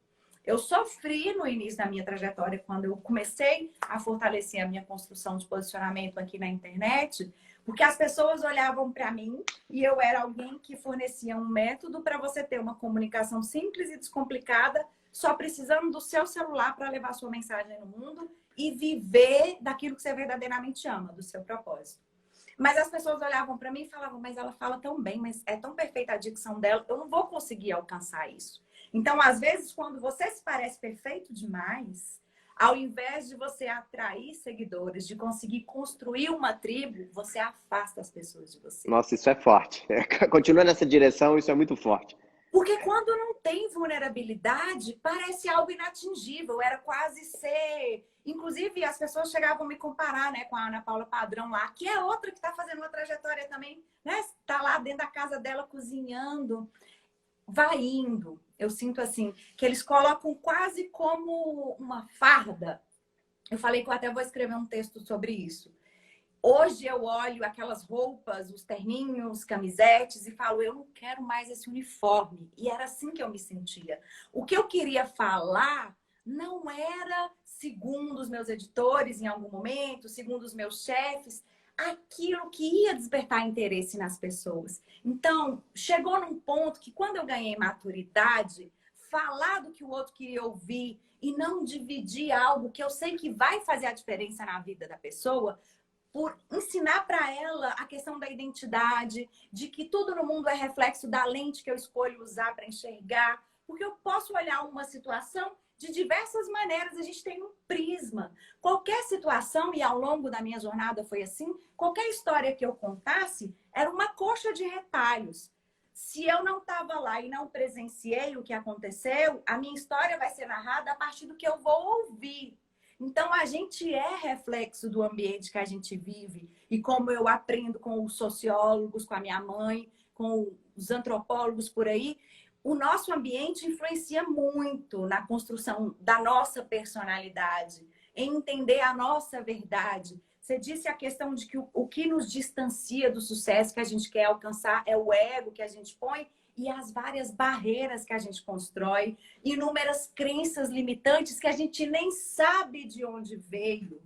Eu sofri no início da minha trajetória, quando eu comecei a fortalecer a minha construção de posicionamento aqui na internet, porque as pessoas olhavam para mim e eu era alguém que fornecia um método para você ter uma comunicação simples e descomplicada, só precisando do seu celular para levar sua mensagem no mundo e viver daquilo que você verdadeiramente ama, do seu propósito. Mas as pessoas olhavam para mim e falavam, mas ela fala tão bem, mas é tão perfeita a dicção dela, eu não vou conseguir alcançar isso. Então, às vezes, quando você se parece perfeito demais, Ao invés de você atrair seguidores, de conseguir construir uma tribo, você afasta as pessoas de você. Nossa, isso é forte. Continua nessa direção, isso é muito forte. Porque quando não tem vulnerabilidade, parece algo inatingível. Era quase ser... Inclusive, as pessoas chegavam a me comparar, né, com a Ana Paula Padrão lá, que é outra que está fazendo uma trajetória também, né? Está lá dentro da casa dela cozinhando. Vai indo. Eu sinto assim, que eles colocam quase como uma farda. Eu falei que eu até vou escrever um texto sobre isso. Hoje eu olho aquelas roupas, os terninhos, camisetes e falo, eu não quero mais esse uniforme. E era assim que eu me sentia. O que eu queria falar não era, segundo os meus editores em algum momento, segundo os meus chefes, aquilo que ia despertar interesse nas pessoas. Então, chegou num ponto que quando eu ganhei maturidade, falar do que o outro queria ouvir e não dividir algo que eu sei que vai fazer a diferença na vida da pessoa, por ensinar para ela a questão da identidade, de que tudo no mundo é reflexo da lente que eu escolho usar para enxergar, porque eu posso olhar uma situação de diversas maneiras, a gente tem um prisma. Qualquer situação, e ao longo da minha jornada foi assim, qualquer história que eu contasse era uma coxa de retalhos. Se eu não estava lá e não presenciei o que aconteceu, a minha história vai ser narrada a partir do que eu vou ouvir. Então, a gente é reflexo do ambiente que a gente vive. E como eu aprendo com os sociólogos, com a minha mãe, com os antropólogos por aí, o nosso ambiente influencia muito na construção da nossa personalidade, em entender a nossa verdade. Você disse a questão de que o que nos distancia do sucesso que a gente quer alcançar é o ego que a gente põe e as várias barreiras que a gente constrói, inúmeras crenças limitantes que a gente nem sabe de onde veio.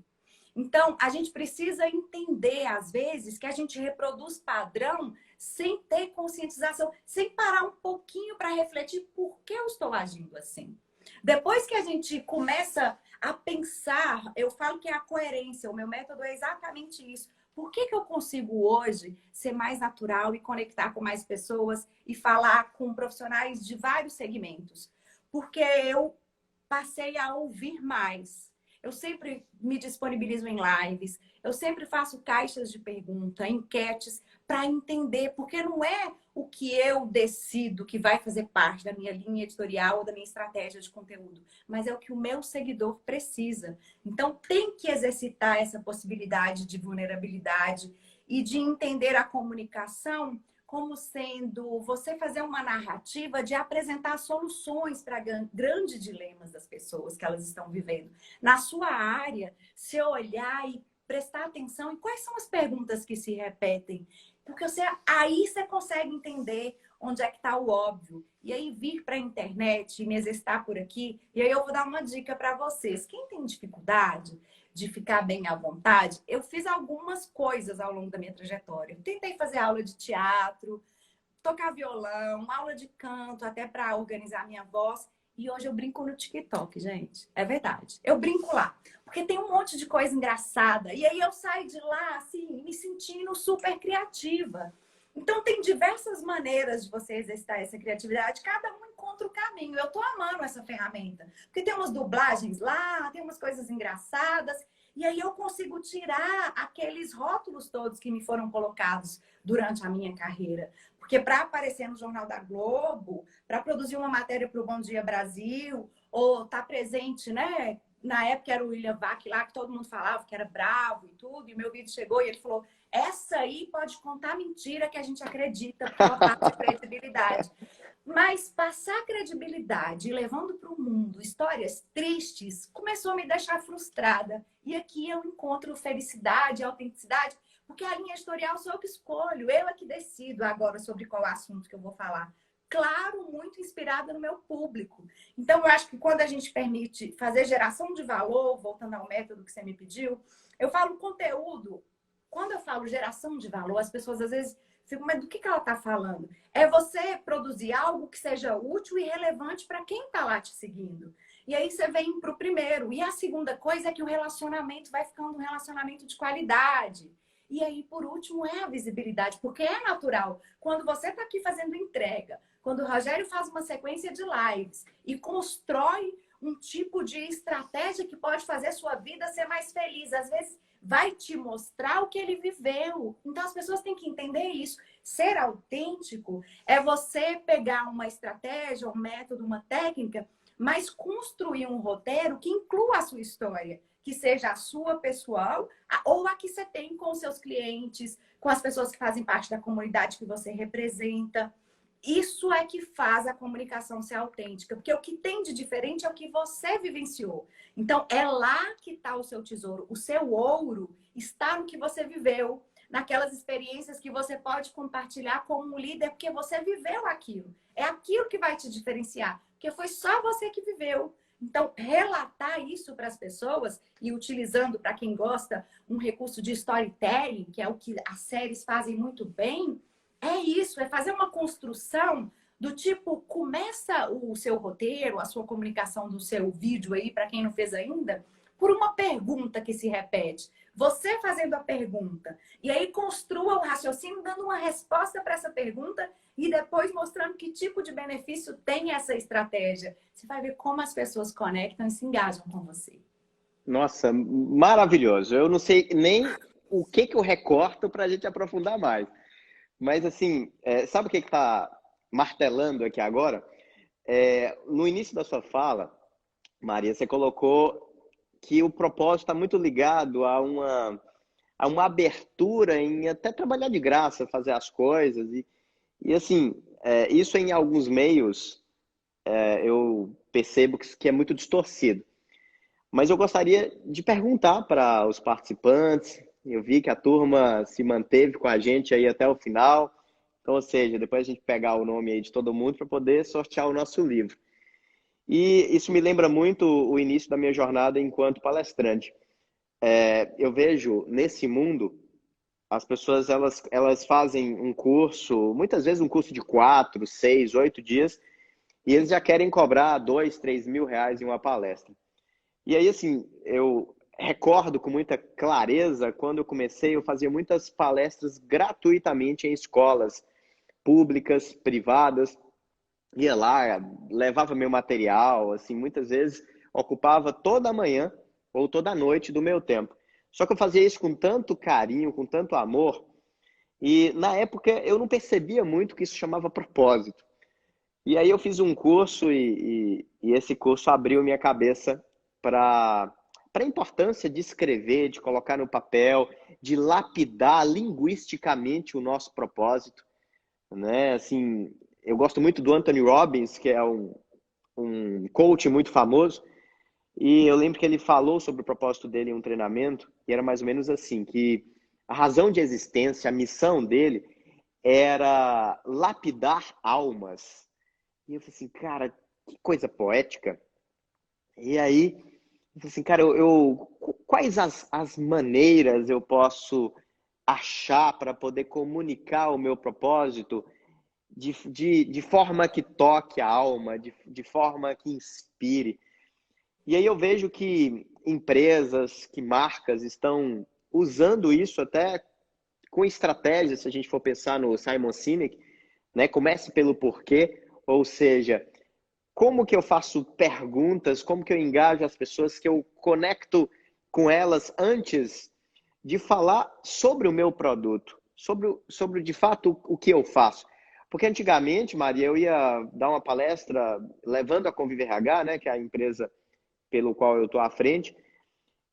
Então, a gente precisa entender, às vezes, que a gente reproduz padrão sem ter conscientização, sem parar um pouquinho para refletir por que eu estou agindo assim. Depois que a gente começa a pensar, eu falo que é a coerência, o meu método é exatamente isso. Por que eu consigo hoje ser mais natural e conectar com mais pessoas e falar com profissionais de vários segmentos? Porque eu passei a ouvir mais. Eu sempre me disponibilizo em lives, eu sempre faço caixas de pergunta, enquetes, para entender, porque não é o que eu decido que vai fazer parte da minha linha editorial ou da minha estratégia de conteúdo, mas é o que o meu seguidor precisa. Então, tem que exercitar essa possibilidade de vulnerabilidade e de entender a comunicação como sendo você fazer uma narrativa de apresentar soluções para grandes dilemas das pessoas que elas estão vivendo. Na sua área, se olhar e prestar atenção em quais são as perguntas que se repetem. Porque aí você consegue entender onde é que está o óbvio. E aí vir para a internet e me exercitar por aqui. E aí eu vou dar uma dica para vocês. Quem tem dificuldade de ficar bem à vontade, eu fiz algumas coisas ao longo da minha trajetória. Eu tentei fazer aula de teatro, tocar violão, aula de canto, até para organizar minha voz. E hoje eu brinco no TikTok, gente. É verdade. Eu brinco lá. Porque tem um monte de coisa engraçada. E aí eu saio de lá, assim, me sentindo super criativa. Então tem diversas maneiras de você exercitar essa criatividade. Cada um encontra o caminho. Eu tô amando essa ferramenta. Porque tem umas dublagens lá, tem umas coisas engraçadas. E aí eu consigo tirar aqueles rótulos todos que me foram colocados durante a minha carreira. Porque para aparecer no Jornal da Globo, para produzir uma matéria para o Bom Dia Brasil, ou estar presente, né? Na época era o William Vac lá, que todo mundo falava que era bravo e tudo, e meu vídeo chegou e ele falou, essa aí pode contar mentira que a gente acredita, porque ela passa credibilidade. Mas passar credibilidade e levando para o mundo histórias tristes começou a me deixar frustrada. E aqui eu encontro felicidade, autenticidade, porque a linha editorial sou eu que escolho, eu é que decido agora sobre qual assunto que eu vou falar. Claro, muito inspirada no meu público. Então, eu acho que quando a gente permite fazer geração de valor, voltando ao método que você me pediu, eu falo conteúdo. Quando eu falo geração de valor, as pessoas às vezes ficam, mas do que ela está falando? É você produzir algo que seja útil e relevante para quem está lá te seguindo. E aí você vem para o primeiro. E a segunda coisa é que o relacionamento vai ficando um relacionamento de qualidade. E aí, por último, é a visibilidade, porque é natural. Quando você está aqui fazendo entrega, quando o Rogério faz uma sequência de lives e constrói um tipo de estratégia que pode fazer a sua vida ser mais feliz. Às vezes vai te mostrar o que ele viveu. Então as pessoas têm que entender isso. Ser autêntico é você pegar uma estratégia, um método, uma técnica, mas construir um roteiro que inclua a sua história, que seja a sua pessoal ou a que você tem com os seus clientes, com as pessoas que fazem parte da comunidade que você representa. Isso é que faz a comunicação ser autêntica, porque o que tem de diferente é o que você vivenciou. Então, é lá que está o seu tesouro. O seu ouro está no que você viveu, naquelas experiências que você pode compartilhar como um líder, porque você viveu aquilo. É aquilo que vai te diferenciar, porque foi só você que viveu. Então, relatar isso para as pessoas e utilizando, para quem gosta, um recurso de storytelling, que é o que as séries fazem muito bem, é isso, é fazer uma construção do tipo, começa o seu roteiro, a sua comunicação do seu vídeo aí, para quem não fez ainda, por uma pergunta que se repete. Você fazendo a pergunta. E aí construa o raciocínio dando uma resposta para essa pergunta e depois mostrando que tipo de benefício tem essa estratégia. Você vai ver como as pessoas conectam e se engajam com você. Nossa, maravilhoso. Eu não sei nem o que eu recorto para a gente aprofundar mais. Mas, assim, sabe o que está martelando aqui agora? No início da sua fala, Maria, você colocou que o propósito está muito ligado a uma abertura em até trabalhar de graça, fazer as coisas. E assim, isso em alguns meios eu percebo que é muito distorcido. Mas eu gostaria de perguntar para os participantes. Eu vi que a turma se manteve com a gente aí até o final. Então, ou seja, depois a gente pegar o nome aí de todo mundo para poder sortear o nosso livro. E isso me lembra muito o início da minha jornada enquanto palestrante. Eu vejo nesse mundo as pessoas elas fazem um curso, muitas vezes um curso de 4, 6, 8 dias, e eles já querem cobrar 2, 3 mil reais em uma palestra. E aí, assim, eu recordo com muita clareza, quando eu comecei, eu fazia muitas palestras gratuitamente em escolas públicas, privadas, ia lá, levava meu material, assim, muitas vezes ocupava toda a manhã ou toda a noite do meu tempo. Só que eu fazia isso com tanto carinho, com tanto amor, e na época eu não percebia muito que isso chamava propósito. E aí eu fiz um curso e esse curso abriu minha cabeça para a importância de escrever, de colocar no papel, de lapidar linguisticamente o nosso propósito, né? Assim, eu gosto muito do Anthony Robbins, que é um coach muito famoso, e eu lembro que ele falou sobre o propósito dele em um treinamento, e era mais ou menos assim, que a razão de existência, a missão dele era lapidar almas. E eu falei assim, cara, que coisa poética. E aí, eu falei assim, cara, quais as maneiras eu posso achar para poder comunicar o meu propósito de forma que toque a alma, de forma que inspire. E aí eu vejo que empresas, que marcas estão usando isso até com estratégia, se a gente for pensar no Simon Sinek, né? Comece pelo porquê, ou seja, como que eu faço perguntas, como que eu engajo as pessoas, que eu conecto com elas antes de falar sobre o meu produto, sobre de fato o que eu faço. Porque antigamente, Maria, eu ia dar uma palestra levando a Convive RH, né, que é a empresa pelo qual eu estou à frente,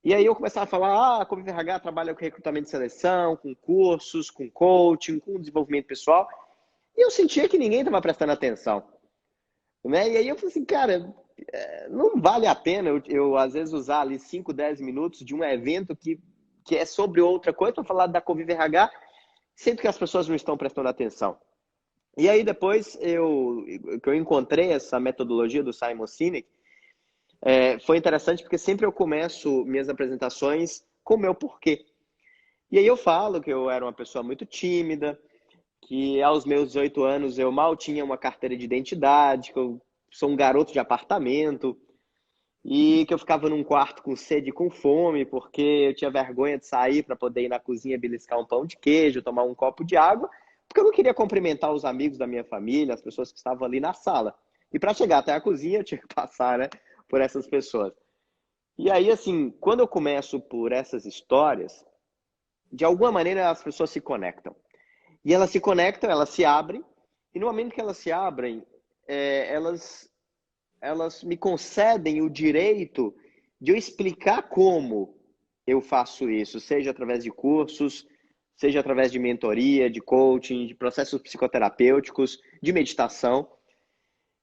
e aí eu começava a falar, a Convive RH trabalha com recrutamento de seleção, com cursos, com coaching, com desenvolvimento pessoal, e eu sentia que ninguém estava prestando atenção. Né? E aí eu falei assim, cara, não vale a pena eu às vezes usar ali 5, 10 minutos de um evento que é sobre outra coisa para falar da Convive RH, sendo que as pessoas não estão prestando atenção. E aí depois que eu encontrei essa metodologia do Simon Sinek, foi interessante porque sempre eu começo minhas apresentações com o meu porquê. E aí eu falo que eu era uma pessoa muito tímida, que aos meus 18 anos eu mal tinha uma carteira de identidade, que eu sou um garoto de apartamento e que eu ficava num quarto com sede e com fome porque eu tinha vergonha de sair para poder ir na cozinha beliscar um pão de queijo, tomar um copo de água, porque eu não queria cumprimentar os amigos da minha família, as pessoas que estavam ali na sala. E para chegar até a cozinha eu tinha que passar, né, por essas pessoas. E aí, assim, quando eu começo por essas histórias, de alguma maneira as pessoas se conectam. E elas se conectam, elas se abrem, e no momento que elas se abrem, elas me concedem o direito de eu explicar como eu faço isso, seja através de cursos, seja através de mentoria, de coaching, de processos psicoterapêuticos, de meditação.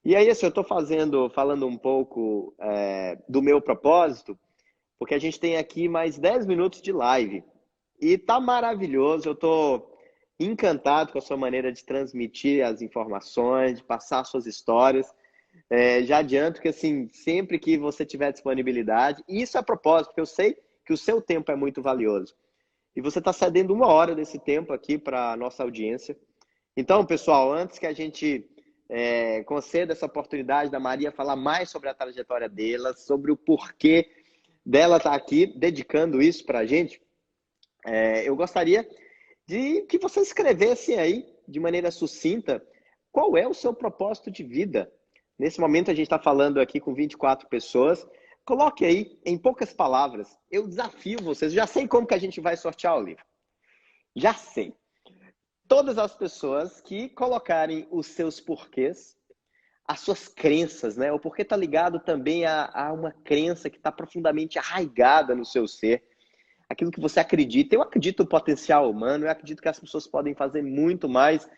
E aí, assim, eu estou falando um pouco do meu propósito, porque a gente tem aqui mais 10 minutos de live. E tá maravilhoso, eu estou encantado com a sua maneira de transmitir as informações, de passar suas histórias. Já adianto que, assim, sempre que você tiver disponibilidade, e isso é a propósito, porque eu sei que o seu tempo é muito valioso. E você está cedendo 1 hora desse tempo aqui para a nossa audiência. Então, pessoal, antes que a gente conceda essa oportunidade da Maria falar mais sobre a trajetória dela, sobre o porquê dela estar aqui dedicando isso para a gente, eu gostaria de que você escrevesse aí, de maneira sucinta, qual é o seu propósito de vida. Nesse momento, a gente está falando aqui com 24 pessoas. Coloque aí, em poucas palavras. Eu desafio vocês. Já sei como que a gente vai sortear o livro. Já sei. Todas as pessoas que colocarem os seus porquês, as suas crenças, né? O porquê está ligado também a uma crença que está profundamente arraigada no seu ser. Aquilo que você acredita. Eu acredito no potencial humano, eu acredito que as pessoas podem fazer muito mais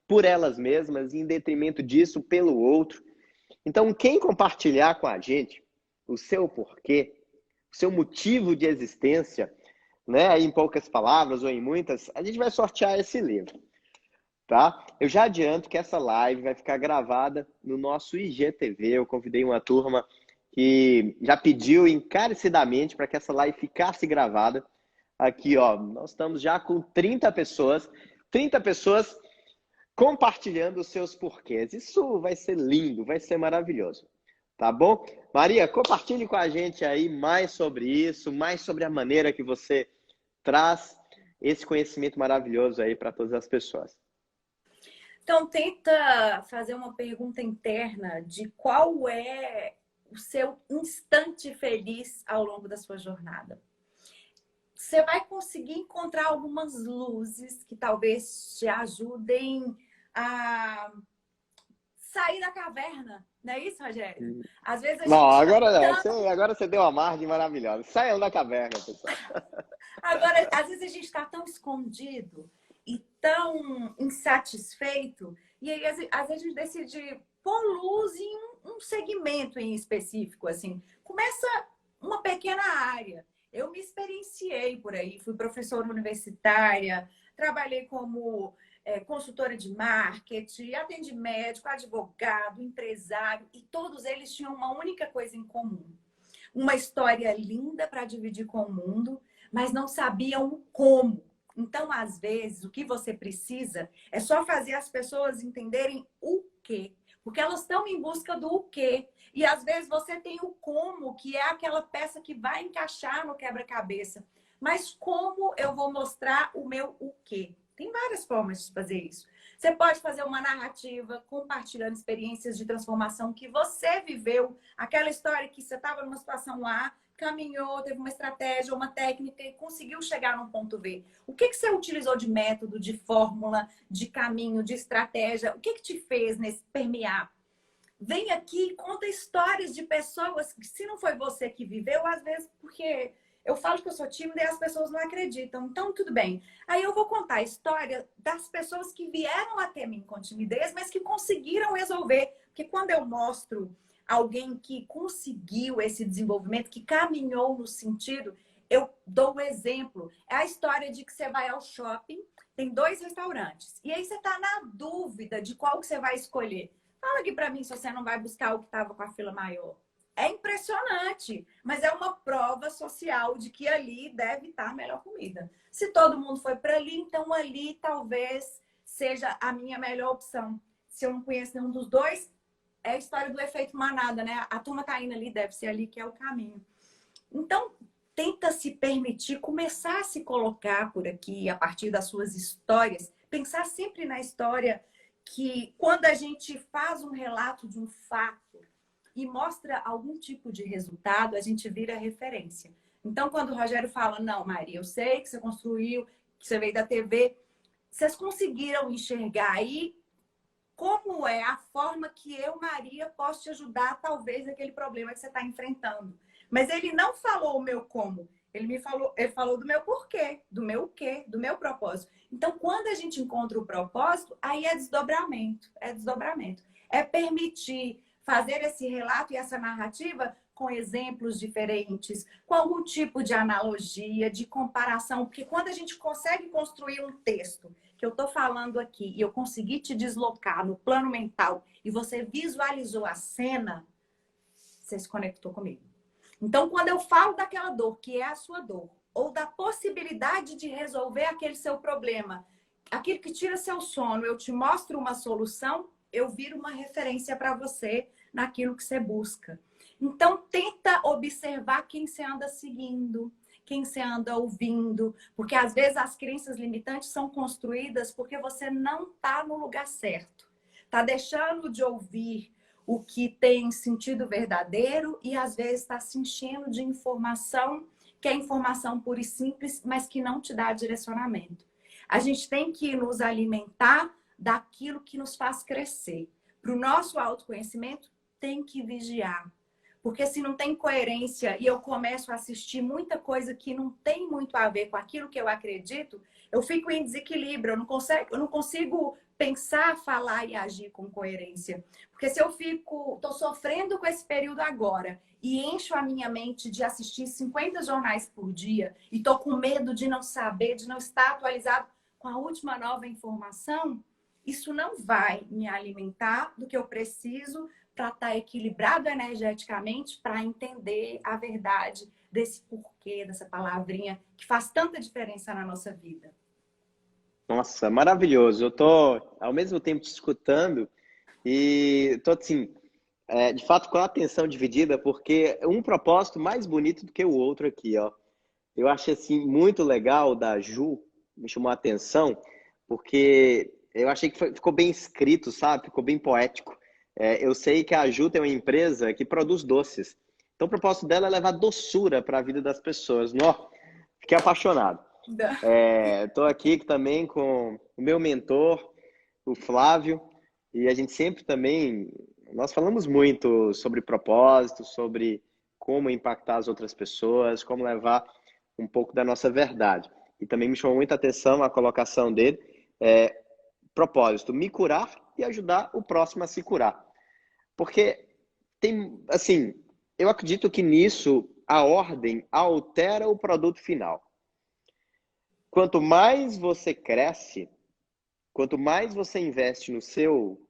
por elas mesmas, em detrimento disso, pelo outro. Então, quem compartilhar com a gente o seu porquê, o seu motivo de existência, né, em poucas palavras ou em muitas, a gente vai sortear esse livro, tá? Eu já adianto que essa live vai ficar gravada no nosso IGTV. Eu convidei uma turma que já pediu encarecidamente para que essa live ficasse gravada. Aqui, ó, nós estamos já com 30 pessoas compartilhando os seus porquês. Isso vai ser lindo, vai ser maravilhoso. Tá bom? Maria, compartilhe com a gente aí mais sobre isso, mais sobre a maneira que você traz esse conhecimento maravilhoso aí para todas as pessoas. Então, tenta fazer uma pergunta interna de qual é o seu instante feliz ao longo da sua jornada. Você vai conseguir encontrar algumas luzes que talvez te ajudem a sair da caverna. Não é isso, Rogério? Às vezes a Não, gente agora você deu uma margem maravilhosa. Saiam da caverna, pessoal. Agora, às vezes a gente está tão escondido e tão insatisfeito, e aí às vezes a gente decide pôr luz em um segmento em específico, assim. Começa uma pequena área. Eu me experienciei por aí, fui professora universitária, trabalhei como consultora de marketing, atendi médico, advogado, empresário, e todos eles tinham uma única coisa em comum. Uma história linda para dividir com o mundo, mas não sabiam o como. Então, às vezes, o que você precisa é só fazer as pessoas entenderem o quê. Porque elas estão em busca do o quê. E às vezes você tem o como, que é aquela peça que vai encaixar no quebra-cabeça. Mas como eu vou mostrar o meu o quê? Tem várias formas de fazer isso. Você pode fazer uma narrativa compartilhando experiências de transformação que você viveu, aquela história que você estava numa situação A, caminhou, teve uma estratégia, uma técnica e conseguiu chegar num ponto B. O que você utilizou de método, de fórmula, de caminho, de estratégia? O que te fez nesse permear? Vem aqui e conta histórias de pessoas que, se não foi você que viveu, às vezes, porque eu falo que eu sou tímida e as pessoas não acreditam. Então, tudo bem. Aí eu vou contar a história das pessoas que vieram até mim com timidez, mas que conseguiram resolver. Porque quando eu mostro alguém que conseguiu esse desenvolvimento, que caminhou no sentido, eu dou um exemplo. É a história de que você vai ao shopping, tem 2 restaurantes. E aí você está na dúvida de qual que você vai escolher. Fala aqui para mim se você não vai buscar o que estava com a fila maior. É impressionante, mas é uma prova social de que ali deve estar a melhor comida. Se todo mundo foi para ali, então ali talvez seja a minha melhor opção. Se eu não conheço nenhum dos dois, é a história do efeito manada, né? A turma tá indo ali, deve ser ali que é o caminho. Então, tenta se permitir começar a se colocar por aqui, a partir das suas histórias. Pensar sempre na história que, quando a gente faz um relato de um fato, e mostra algum tipo de resultado, a gente vira referência. Então, quando o Rogério fala, não, Maria, eu sei que você construiu, que você veio da TV, vocês conseguiram enxergar aí como é a forma que eu, Maria, posso te ajudar, talvez, naquele problema que você está enfrentando. Mas ele não falou o meu como. Ele falou do meu porquê, do meu o quê, do meu propósito. Então, quando a gente encontra o propósito, aí é desdobramento. É desdobramento. É permitir fazer esse relato e essa narrativa com exemplos diferentes, com algum tipo de analogia, de comparação. Porque quando a gente consegue construir um texto que eu estou falando aqui e eu consegui te deslocar no plano mental e você visualizou a cena, você se conectou comigo. Então, quando eu falo daquela dor, que é a sua dor, ou da possibilidade de resolver aquele seu problema, aquilo que tira seu sono, eu te mostro uma solução, eu viro uma referência para você naquilo que você busca. Então, tenta observar quem você anda seguindo, quem você anda ouvindo, porque às vezes as crenças limitantes são construídas porque você não está no lugar certo. Está deixando de ouvir o que tem sentido verdadeiro e às vezes está se enchendo de informação que é informação pura e simples, mas que não te dá direcionamento. A gente tem que nos alimentar daquilo que nos faz crescer. Para o nosso autoconhecimento, tem que vigiar. Porque se não tem coerência e eu começo a assistir muita coisa que não tem muito a ver com aquilo que eu acredito, eu fico em desequilíbrio, eu não consigo pensar, falar e agir com coerência. Porque se eu estou sofrendo com esse período agora e encho a minha mente de assistir 50 jornais por dia e estou com medo de não saber, de não estar atualizado com a última nova informação, isso não vai me alimentar do que eu preciso para estar equilibrado energeticamente, para entender a verdade desse porquê, dessa palavrinha que faz tanta diferença na nossa vida. Nossa, maravilhoso. Eu tô ao mesmo tempo te escutando e tô assim, de fato com a atenção dividida, porque um propósito mais bonito do que o outro aqui, ó. Eu achei assim muito legal da Ju, me chamou a atenção, porque eu achei que ficou bem escrito, sabe? Ficou bem poético. Eu sei que a Ju tem uma empresa que produz doces. Então o propósito dela é levar doçura para a vida das pessoas. Nó, fiquei apaixonado. Estou aqui também com o meu mentor, o Flávio, e a gente sempre também, nós falamos muito sobre propósito, sobre como impactar as outras pessoas, como levar um pouco da nossa verdade. E também me chamou muita atenção a colocação dele, propósito, me curar e ajudar o próximo a se curar. Porque tem, assim, eu acredito que nisso a ordem altera o produto final. Quanto mais você cresce, quanto mais você investe no seu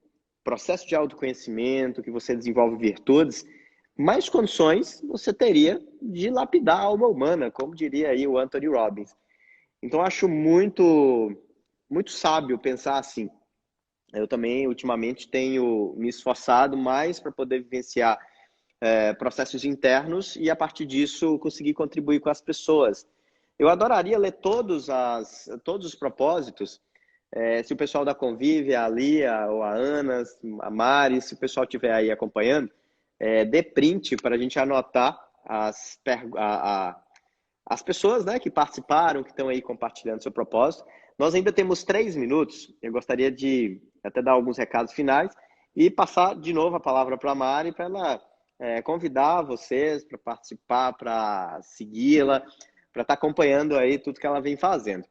processo de autoconhecimento, que você desenvolve virtudes, mais condições você teria de lapidar a alma humana, como diria aí o Anthony Robbins. Então, acho muito, muito sábio pensar assim. Eu também, ultimamente, tenho me esforçado mais para poder vivenciar processos internos e, a partir disso, conseguir contribuir com as pessoas. Eu adoraria ler todos os propósitos. Se o pessoal da Convive, a Lia ou a Ana, a Mari, se o pessoal estiver aí acompanhando, dê print para a gente anotar as pessoas, né, que participaram, que estão aí compartilhando seu propósito. Nós ainda temos 3 minutos. Eu gostaria de até dar alguns recados finais e passar de novo a palavra para a Mari, para ela convidar vocês para participar, para segui-la, para estar acompanhando aí tudo que ela vem fazendo.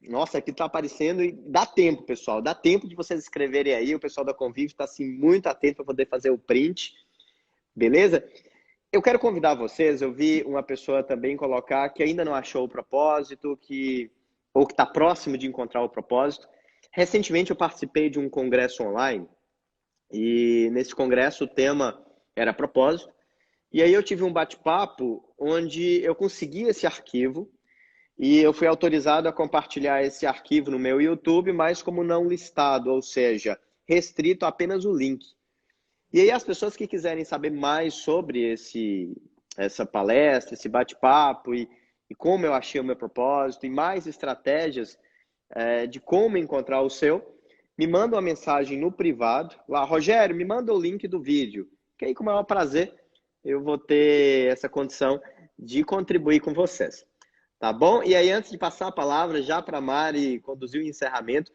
Nossa, aqui está aparecendo e dá tempo, pessoal. Dá tempo de vocês escreverem aí. O pessoal da Convive está assim, muito atento para poder fazer o print. Beleza? Eu quero convidar vocês. Eu vi uma pessoa também colocar que ainda não achou o propósito, ou que está próximo de encontrar o propósito. Recentemente eu participei de um congresso online e nesse congresso o tema era propósito. E aí eu tive um bate-papo onde eu consegui esse arquivo e eu fui autorizado a compartilhar esse arquivo no meu YouTube, mas como não listado, ou seja, restrito a apenas o link. E aí as pessoas que quiserem saber mais sobre essa palestra, esse bate-papo e como eu achei o meu propósito e mais estratégias de como encontrar o seu, me manda uma mensagem no privado, lá, Rogério, me manda o link do vídeo, que aí com o maior prazer eu vou ter essa condição de contribuir com vocês. Tá bom? E aí, antes de passar a palavra já para a Mari conduzir o encerramento,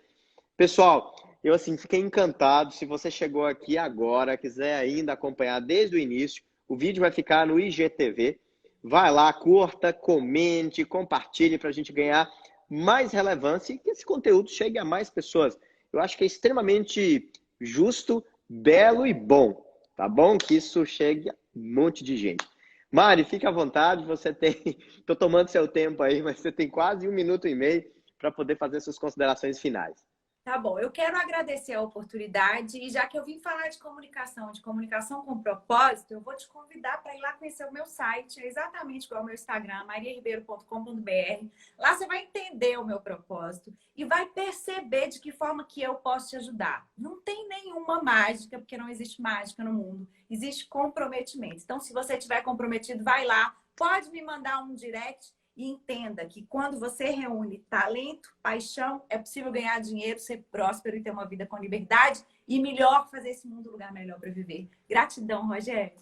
pessoal, eu assim fiquei encantado. Se você chegou aqui agora, quiser ainda acompanhar desde o início, o vídeo vai ficar no IGTV. Vai lá, curta, comente, compartilhe para a gente ganhar mais relevância e que esse conteúdo chegue a mais pessoas. Eu acho que é extremamente justo, belo e bom, tá bom? Que isso chegue a um monte de gente. Mari, fique à vontade, você tem... Estou tomando seu tempo aí, mas você tem quase 1 minuto e meio para poder fazer suas considerações finais. Tá bom, eu quero agradecer a oportunidade e já que eu vim falar de comunicação com propósito, eu vou te convidar para ir lá conhecer o meu site, é exatamente igual ao meu Instagram, mariaribeiro.com.br. Lá você vai entender o meu propósito e vai perceber de que forma que eu posso te ajudar. Não tem nenhuma mágica, porque não existe mágica no mundo, existe comprometimento. Então, se você estiver comprometido, vai lá, pode me mandar um direct. E entenda que quando você reúne talento, paixão, é possível ganhar dinheiro, ser próspero e ter uma vida com liberdade e melhor, fazer esse mundo um lugar melhor para viver. Gratidão, Rogério.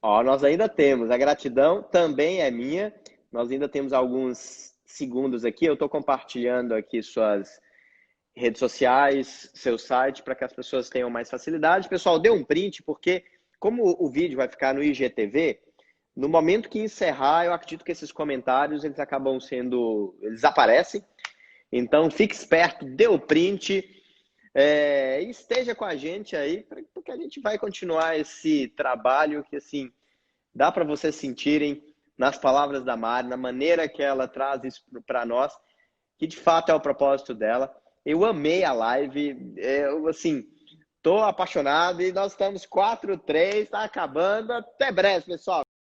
Ó, nós ainda temos. A gratidão também é minha. Nós ainda temos alguns segundos aqui. Eu estou compartilhando aqui suas redes sociais, seu site, para que as pessoas tenham mais facilidade. Pessoal, dê um print, porque como o vídeo vai ficar no IGTV, no momento que encerrar, eu acredito que esses comentários, eles acabam sendo... Eles aparecem. Então, fique esperto, dê o print e esteja com a gente aí, porque a gente vai continuar esse trabalho que, assim, dá para vocês sentirem nas palavras da Mari, na maneira que ela traz isso para nós, que de fato é o propósito dela. Eu amei a live, eu, assim, tô apaixonado e nós estamos 4-3, tá acabando. Até breve, pessoal.